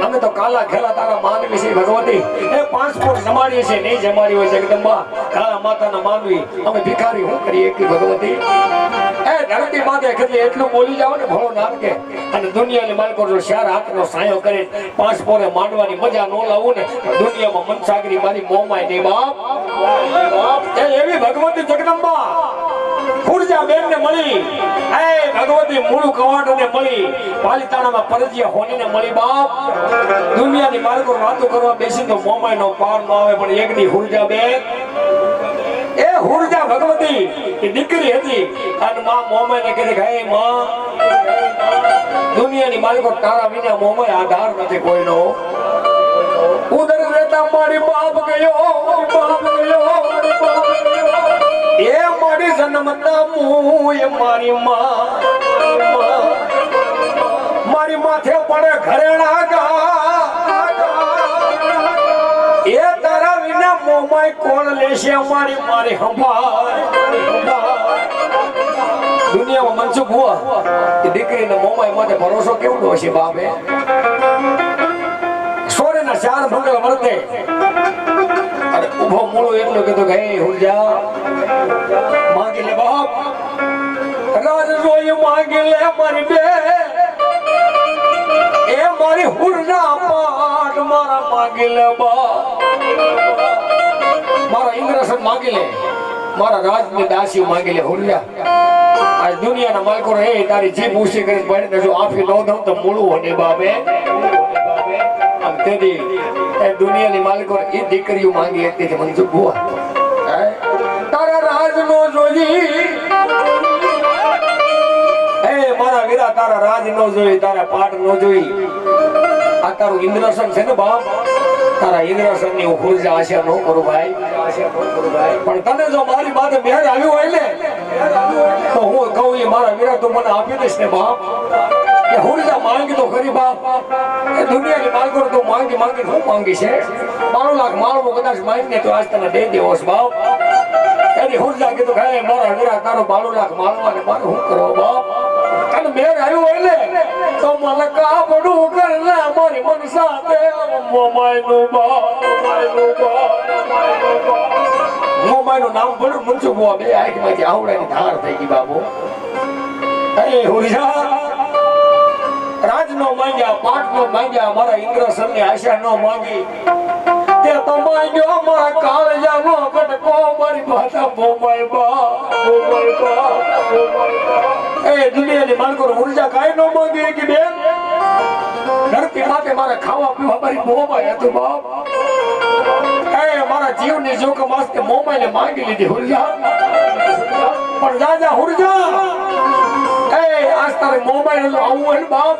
Speaker 1: અમે તો કાલા ખેલા તારા માનવી છે ભગવતી. એ 5 પોર જમાડીએ છે નહીં જમાડી હોય જગદંબા કાળા માતાના માનવી અમે ભિખારી હું કરીએ એક ભગવતી. એ ધરતી માથે કેટલી એટલું બોલી જાવ ને ભોળોનાથ કે અને દુનિયાની માલકો જો 4 હાથનો સાયો કરે 5 પોરે માંડવાની મજા ન લાવું ને દુનિયામાં મનસાગરી મારી મોમાય નહીં બાપ. એ એવી ભગવતી જગદંબા ખુરજા બેન ને મળી, એ ભગવતી મૂળું કવાડ ને મળી, પાલિતાણામાં પરજીયા હોનીને મળી બાપ. દુનિયાની માર્ગો વાતો કરવા બેસી તો મોમાય નો પાર ન આવે, પણ એક દી હુરજા બેન એ હુરજા ભગવતી એ દીકરી હતી અને માં મોમાય ને કહે હે માં દુનિયાની માલિકો તારા વિના મોમાય આધાર નથી કોઈનો. ઉદર રહેતા મારી બાપ ગયો એ મારી જન્મતા મુય મારી મારી માથે પડે ઘરેણા ગા એ તારા વિના મોમાય કોણ લેશે મારી મારી દુનિયામાં મનસુખ હુઆ કે દીકરીને મોમાય માટે ભરોસો કેવડો હશે બાપે. સોરેના ચાર મંગળ વર્તે અને ઉભો મૂળો એટલું કીધું કે હે હુરજા માંગી લે બાપ રાજ જોઈ માંગી લે મારી બે એ મારી હુરજા પાટ મારા માંગી લે બાપ મારા ઇન્દ્રસન માંગી લે મારા રાજની દાસી માંગી લે હુરજા આજ દુનિયાના માલકો રે તારી જીભ ઊંચી કરી પડીને જો આફી લો દઉં તો મૂળું હોને બાબે આમ તેદી એ દુનિયાની માલકો એ દીકરીઓ માંગી હતી મને જો બુઆ તારા રાજનો જોઈ એ મારા વીરા તારા રાજ નો જોઈ તારા પાટ નો જોઈ આ તારું ઇન્દ્રસન છે ને બાપ તારા ઇન્દ્રસન ની હુરજા આશા નો કરું ભાઈ પણ તને જો મારી માથે મેળ આવ્યું હોય ને તો હું કહું એ મારા વીરા તું મને આપી દઈશ ને બાપ કે હુરજા માંગી તો ખરી બાપ એ દુનિયાની માલકો તો માંગી હું માંગી છે 12 લાખ માળવો કદાચ માંગીને તો આજ તને દઈ દેવો છે બાપ એની હુરજા કીધું કે મારા વીરા તારો 12 લાખ માળવા ને મારે શું કરો બાપ તને મેળ આવ્યું હોય ને તો મને કાપડું કર લે મારી મન સાથે મોમાઈનું નામ પડ્યું મુંચું બુઆ બે આંખમાંથી આવડાની ધાર થઈ ગઈ બાબુ અરે હુરજા રાજનો માંગ્યા પાટનો માંગ્યા મારા ઇન્દ્રસનની આશા ન માંગી તે તો માંગ્યો મારા કાળજાનો કટકો મારી ભાષા મોમાઈ બા એ દુનિયાની માલકો હુરજા કાઈ ન માંગી કે બેન ધરતી માથે મારે ખાવા પીવા મારી મોમાઈ હતું બાપ એ મારા જીવની જોખમ આસ્તે મોમાઈને માંગી લીધી હુરજા પણ રાજા હુરજા એ આજ તારે મોમાઈ આવું હોય બાપ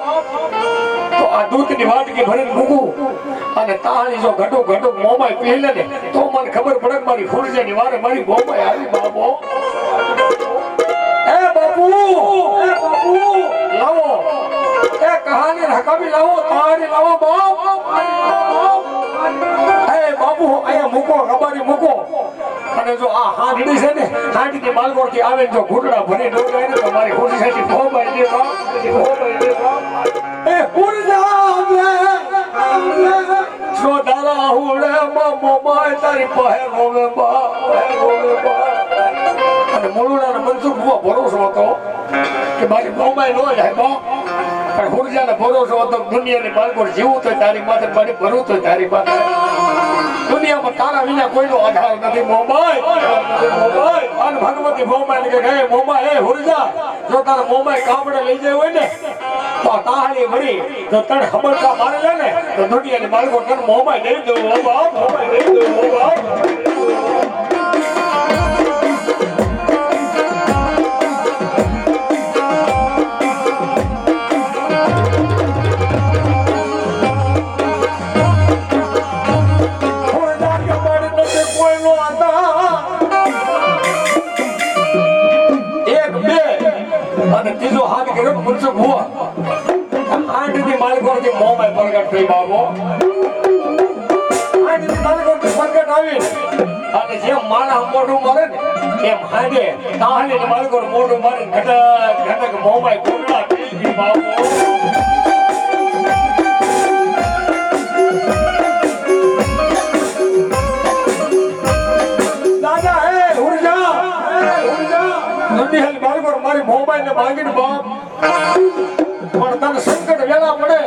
Speaker 1: તો આ દૂધની વાટકી ભરીને મૂકું અને તાળી જો ઘટો ઘટો મોમાઈ પી લે ને તો મને ખબર પડે કે મારી હુરજાની વારે મારી મોમાઈ આવી બાપો એ બાપુ લાવો એ કહાની હકામી લાવો તાળી લાવો બાપ એ બાપુ અહીંયા મૂકો ખબારી મૂકો અને જો આ હાંડી છે ને હાંડીની માલકોરથી આવે જો ઘૂંટડા ભરી નો જાય ને તો મારી હુરજાની મોમાઈ દે બાપ એ હુરજા જો દારા હુડે મોમાઈ તારી પહે રોવે બા અને મોલુડાના મનસુખ બુઆ ભરોસો હતો કે મારી મોમાઈ નો જાય બા પણ હુરજાને ભરોસો હતો દુનિયાની બાળકો જીવું તો તારી માથે મારી ભરું તો તારી માથે દુનિયામાં તારા વિના કોઈનો આધાર નથી મોમાઈ અને ભગવતી મોમાઈ કે હે મોમાઈ હે હુરજા જો તારા મોમાઈ કામડે લઈ જાય હોય ને તો તાળી ભરી જો તને ખબરતા મારી લે ને તો દુનિયાની બાળકો તને મોમાઈ દઈ દો બાપ મોમાઈ દઈ દો બાપ અને ત્રીજો હાથ કર્યો મનસુખ બુઆ આંટની માલકોરથી મોમાઈ પ્રગટ થઈ બાબો આંટની માલકોરથી પ્રગટ આવી અને જેમ માણા મોઢું મારે ને એમ હાંડે તાહલીની માલકોર મોઢું મારે ઘટક ઘટક મોમાઈ ગુંડા થઈ ગઈ બાબો મારી મોબાઈલ ને માંગીને બાપ પણ તને સંકટ વેલા પડે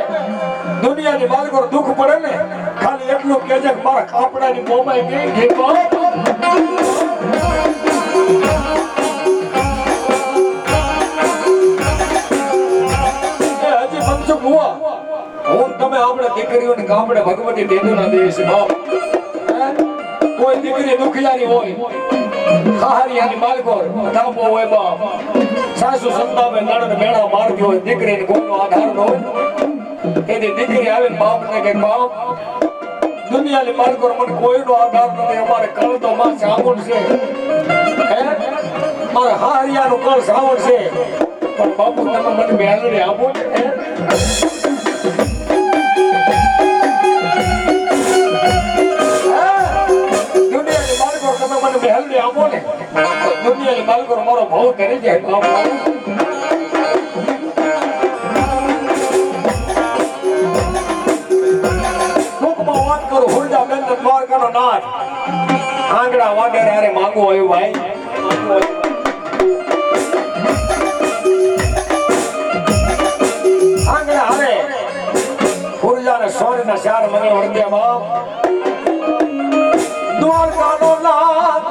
Speaker 1: દુનિયાની બાળકો દુઃખ પડે ને ખાલી એટલું કહેજે કે મારા કાપડાની મોબાઈલ કે બાપ હજી મનસુખ બુઆ હું તમે આપણે દીકરીઓને ગામડે ભગવતી દેદુના દેશ બાપ કોઈ દીકરી દુખિયારી હોય ખાહરિયાની બાળકો ધાબો હોય બાપ સાસુ સંતાપે નણંદ મેળા મારતી હોય દીકરીને કોઈનો આધાર ન હોય એની દીકરી આવે ને બાપને કે બાપ દુનિયાની બાળકો મને કોઈનો આધાર નથી અમારે કળ તો માં સાવણ છે મારા હાહરિયાનું કળ સાવણ છે પણ બાપુ તમે મને મેળવી આપો ને હેલ્દી આપો ને દુનિયાની બાળકો મારો ભાવ કરી જાય ટૂંકમાં નાથ આંગણા વાડે હારે માંગવું આવ્યું ભાઈ આંગણા હારે ખુરજાને સોરીના ચાર મંગળ વર્ગ્યા બાપ દ્વારકાનો નાથ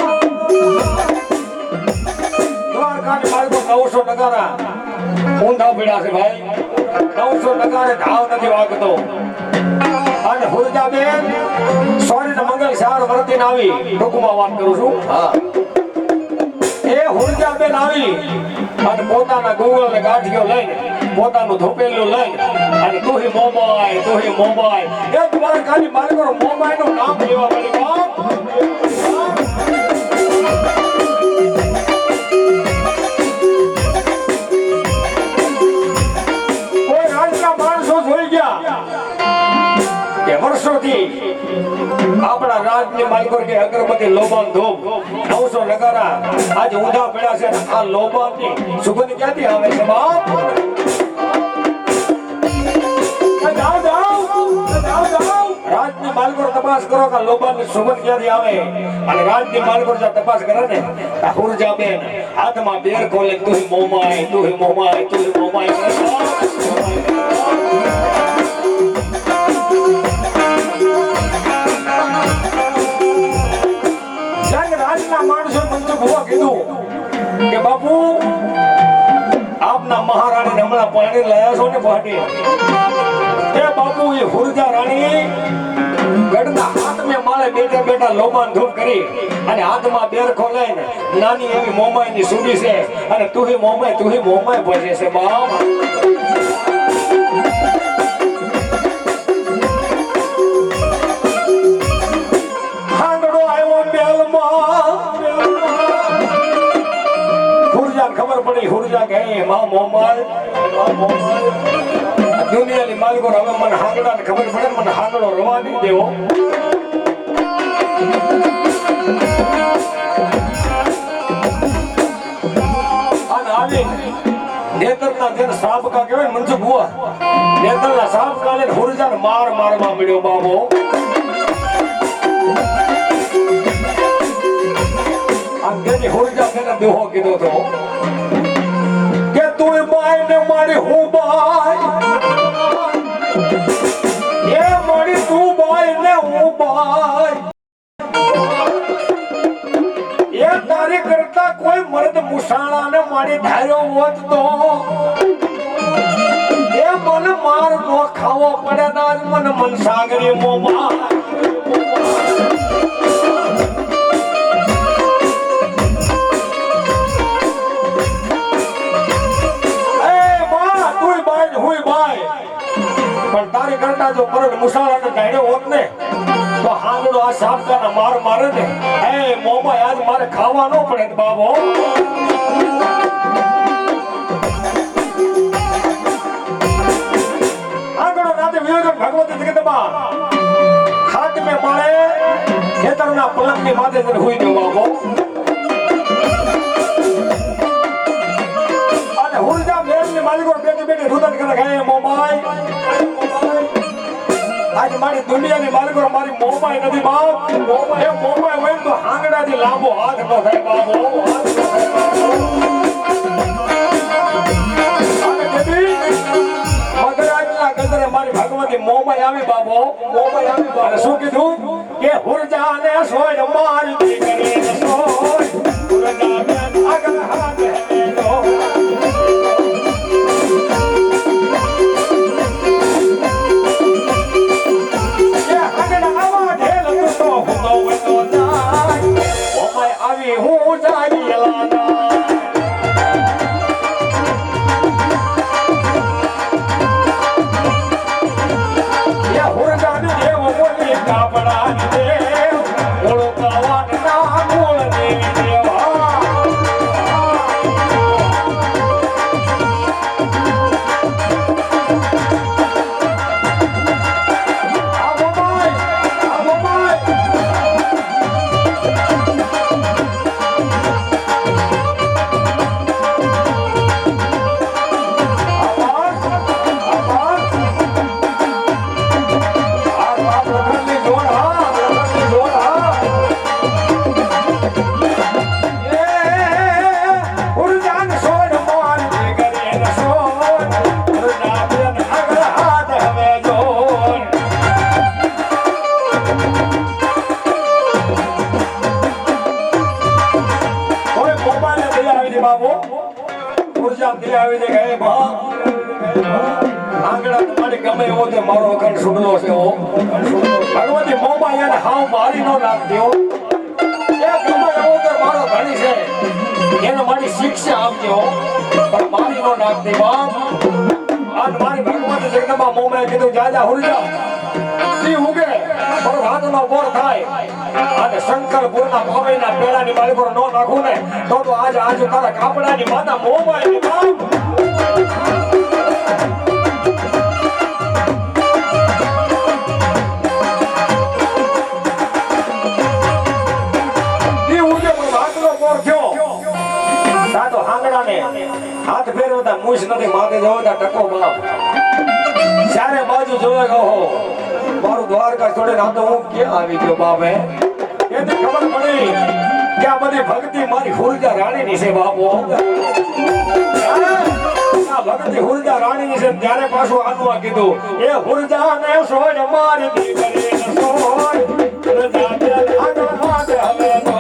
Speaker 1: દ્વારકાની માર્ગો 900 નગારા ઊંધા પીડા છે ભાઈ 900 નગારે ધાવ નથી વાગતો અને હુરજાબેન સોરીના મંગળ ચાર વર્તીને આવી ટૂંકમાં વાત કરું છું હા એ હુરજાબેન આવી અને પોતાના ગોગળ ને ગાંઠિયો લઈને પોતાનું ધોપેલું લઈને અને તુહી મોમાય એ તમારા ખાલી માર્ગો મોમાય નું નામ લેવા મળી બાપ કોઈ રાજના માણસો જોઈ ગયા કે વર્ષોથી આપણા રાજની માલિકો કે અગરબત્તી લોબાન ધૂપ 900 નગારા આજે ઊંધા પડ્યા છે આ લોબાનની સુગંધ ક્યાંથી આવે છે બાપ રાજની માલિકો તપાસ કરો કે લોબાનની સુગંધ ક્યાંથી આવે અને રાજની માલિકો જો તપાસ કરે ને હુરજાબેન હાથમાં બેર ખોલે તુહી મોમાય માણસો મંચુક હોવા કીધું કે બાપુ આપના મહારાણી હમણાં પાણી લાયા છો ને પાટી એ બાપુ એ હુરજા રાણી ગઢના હાથમાં માળે બેઠા લોબાન ધૂપ કરી અને હાથમાં બેરખો લઈને નાની એવી મોમાઈની સુડી છે અને તુહી મોમાય ભજે છે બાપ ખબર પડી હુરજા કે માં મોમાય દુનિયાની માલિકો હવે મને હાંગડા ને ખબર પડે મને હાંગડો રવા નહીં દેવો અને આવી નેતરના જેને સાબકા કહેવાય મનસુખ હુઆ નેતરના સાબકા ને હુરજાને મારવા મળ્યો બાબો અંગેની હુરજા તેને દોહો કીધો તો કે તું બાય ને મારી હું બાય એ મારી તું બાય ને હું બાય એ તારી કરતા કોઈ મર્દ મુસાણા ને મારી ધાર્યો હોત તો એ મને માર નો ખાવો પડે ના મને મન સાગરી મોમા પણ તારી કરતા જો મરદ મુસાળાને ઢાળ્યો હોત ને તો હાંગડો આ સાપકાના મારે ને એ મોમાય આજ મારે ખાવા ન પડે બાબો હાંગડો નાતે વિવેક ભગવતી જગદંબા ખાટમે માળે ખેતરના પલંગની માથે જઈને હુઈ ગયો બાબો અને હુરજા મેલની માલિકો બેઠી રુદન કરે હે મોમાય આજ મારી દુનિયાની માલિકો મારી મોમાય નથી બાપ એ મોમાય હોય તો હાંગડાથી લાંબો હાથ ન થાય બાબો અને દેવી મગરાજના ગંદરે મારી ભગવતી મોમાય આવી બાબો અને શું કીધું કે હુરજાને સોય મારી દીકરીને સોય હુરજાને આગળ હાથ હેલો હું જાગી લાના યા હુરજાની દેવ બોલી કાપડાની દેવ ઓળખાવાન ના મૂળ દેવી દેવા નથી બાબુ ઉર્જા દે આવી દે ગયે બા આંગણા તમારી ગમે એવો તે મારો અખંડ સુડલો છે હો ભગવતી મોમાં એને હાવ મારી નો નાખતી હો એ ગમે એવો તે મારો ધણી છે એને મારી શિક્ષા આપજો પણ મારી નો નાખતી બાપ આજ મારી ભગવતી જગદંબા મોમાં કીધું જાજા હુરજા ઈ ઉગે પર હાથનો બોર થાય અને શંકરપુરના ભવાઈના પેડાની બાળકો નો નાખું ને તો આજ તારા કાપડાની માતા મોમાં એની બાપ હાથ ફેરવતા મૂછ નથી માથે જવતા ટકો બાપ ચારે બાજુ જોવે કહો મારું દ્વારકા છોડીને આ તો હું ક્યાં આવી ગયો બાપ હે એને ખબર પડી કે આ બધી ભક્તિ મારી હુરજા રાણીની છે બાપો આ ભક્તિ હુરજા રાણીની છે ત્યારે પાછું આનું આ કીધું એ હુરજા ને સોય મારી દીકરી સોય રજા દે આગળ માથે હવે તો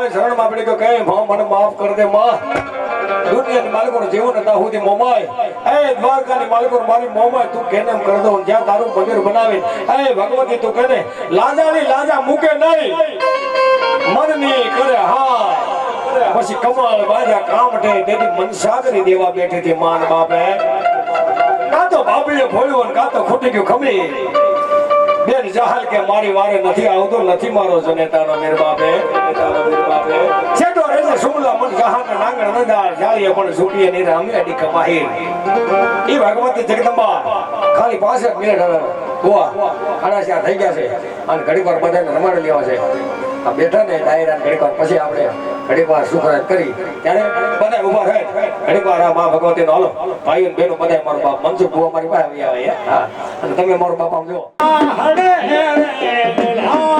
Speaker 1: શરણમાં પડી ગયો કે મને માફ કર દે માં દુનિયાની માલિકોનું જીવન હતા હું મોમાય એ દ્વારકાની માલિકો મારી મોમાય તું કેને એમ કર દો જ્યાં તારું મંદિર બનાવે એ ભગવતી તું કેને લાજાની લાજા મૂકે નહીં મનની કરે હા પછી કમાલ બાજા કામઠે તેની મનસાગરી દેવા બેઠી હતી માન બાપે કાં તો બાપીએ ભોળ્યું કાં તો ખૂટી ગયું ખમી બેન જહાલ કે મારી વારે નથી આવતો નથી મારો જનેતાનો મેર બાપે છેટો રેજે સુમલા મન જહાન નાંગણ નદાર જાળીએ પણ સુટીએ ની રામે અડી કમાહી ઈ ભગવતી જગદંબા ખાલી 5 મિનિટ હવે ગોવા ખાડાશા થઈ ગયા છે અને ઘડી વાર બધાને રમાડી લેવા છે આ બેઠા ને ડાયરા ઘડી વાર પછી આપણે ઘડી વાર સુખરાજ કરી ત્યારે બધા ઊભા રહે ઘડી વાર આ માં ભગવતીનો હાલો ભાઈઓ બહેનો બધા મારો બાપ મનસુખ ભુવા મારી પાસે આવી આવે હા અને તમે મારો બાપ આમ જો હડે હા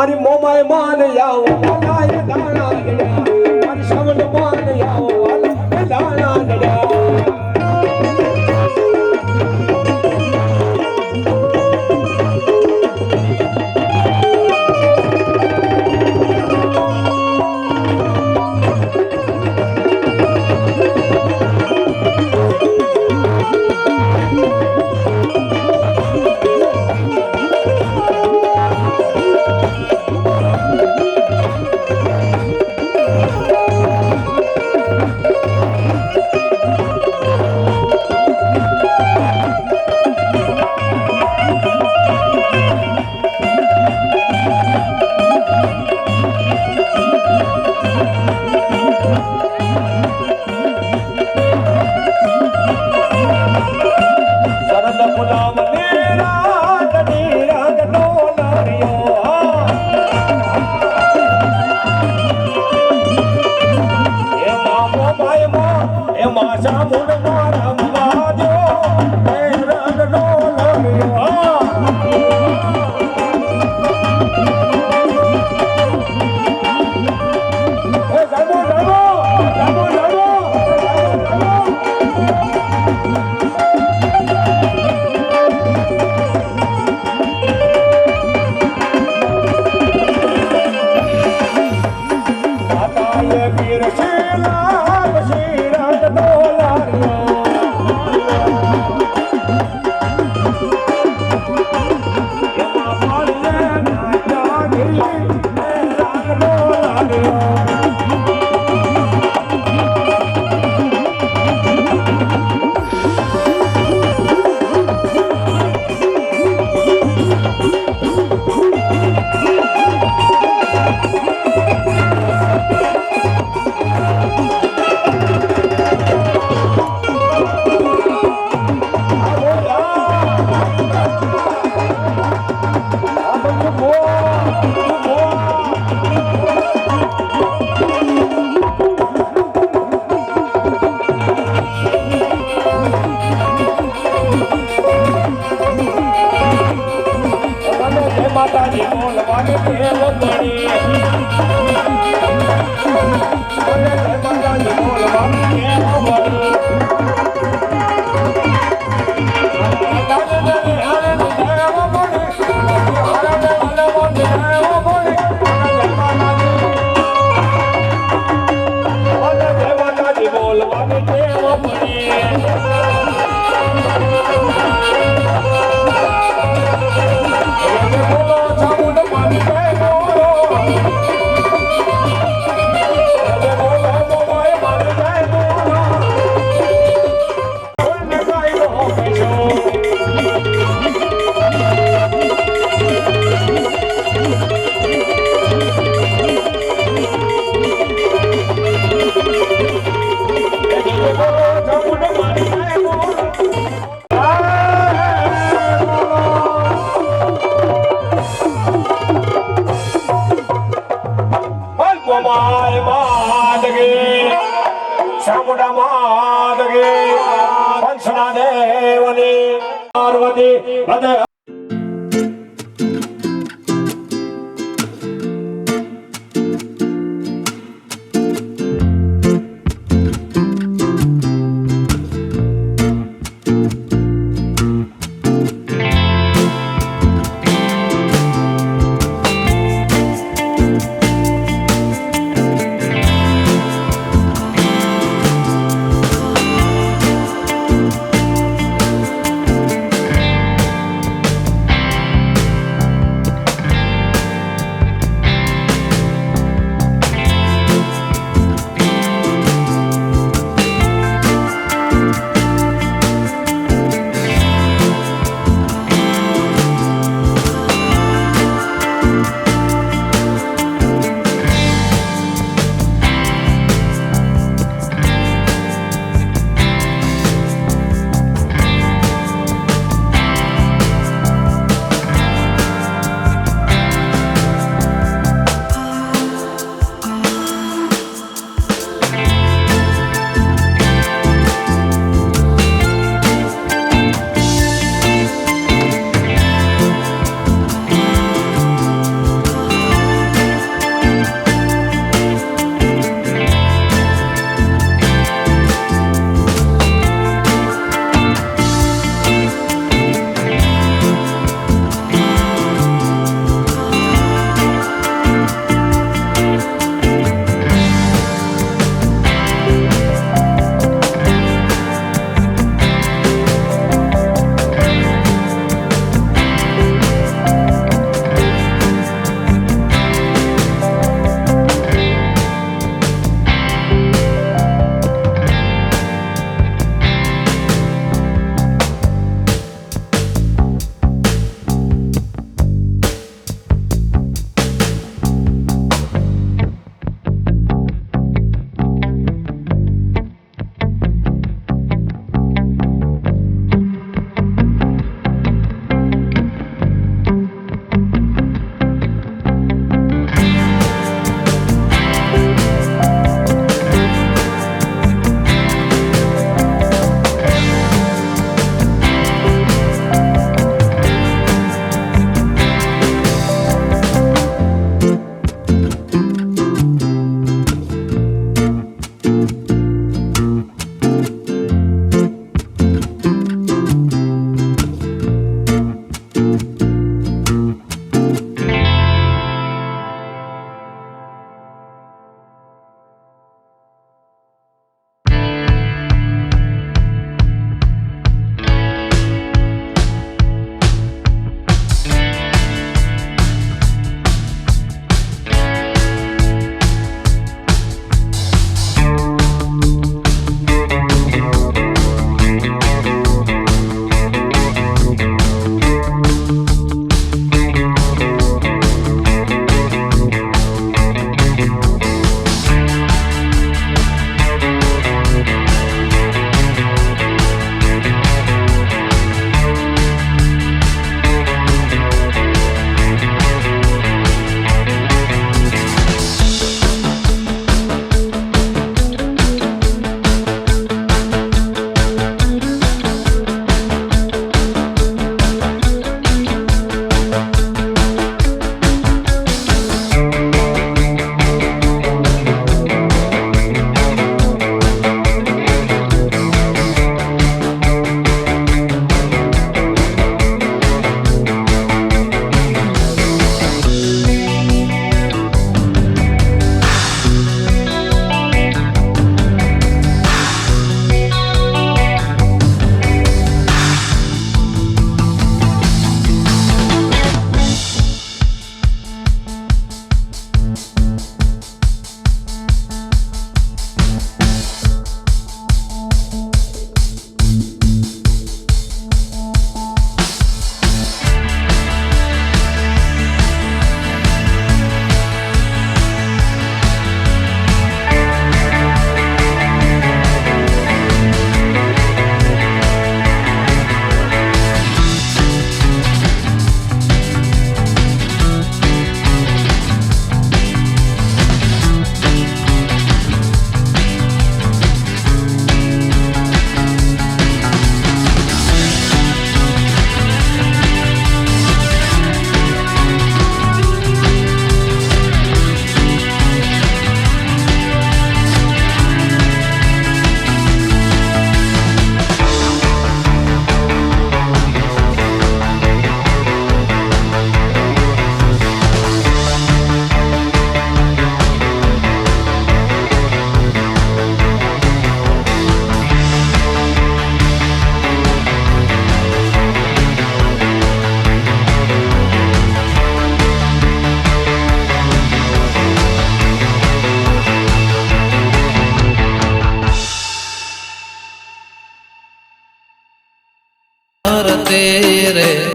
Speaker 3: મારી મોમાય માન આવો વાલાએ દાણા દડ્યા મારી શ્રવણ માન આવો વાલાએ દાણા દડ્યા
Speaker 1: બોલો
Speaker 4: તેરે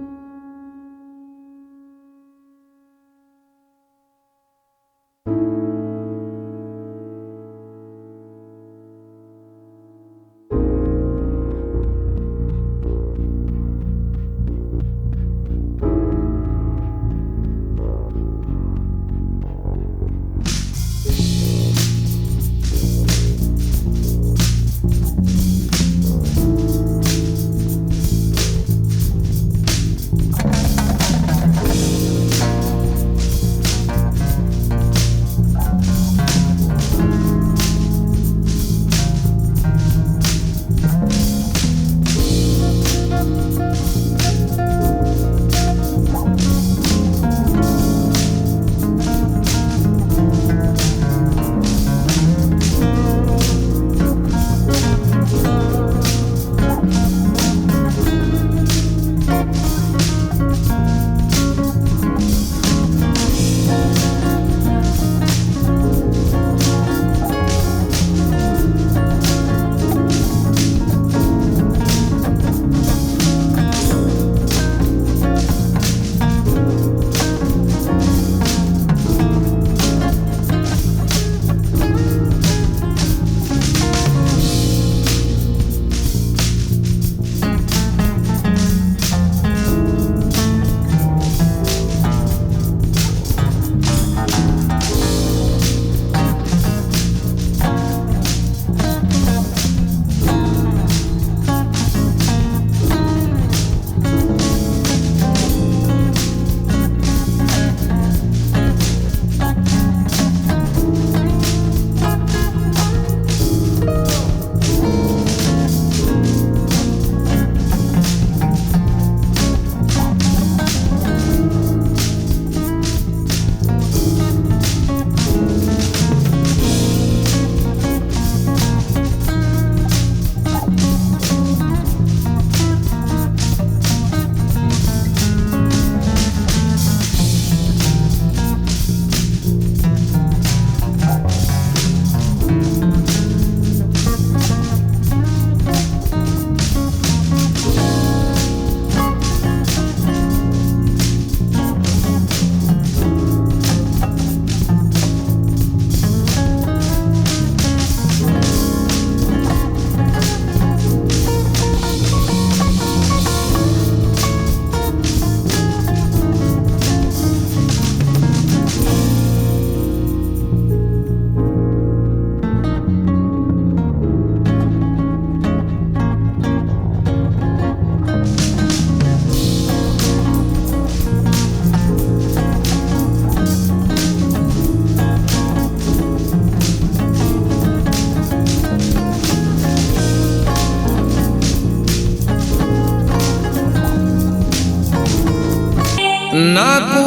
Speaker 4: નાકુ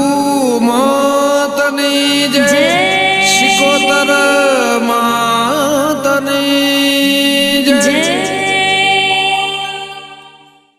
Speaker 4: મોતની જે શિકોતર માં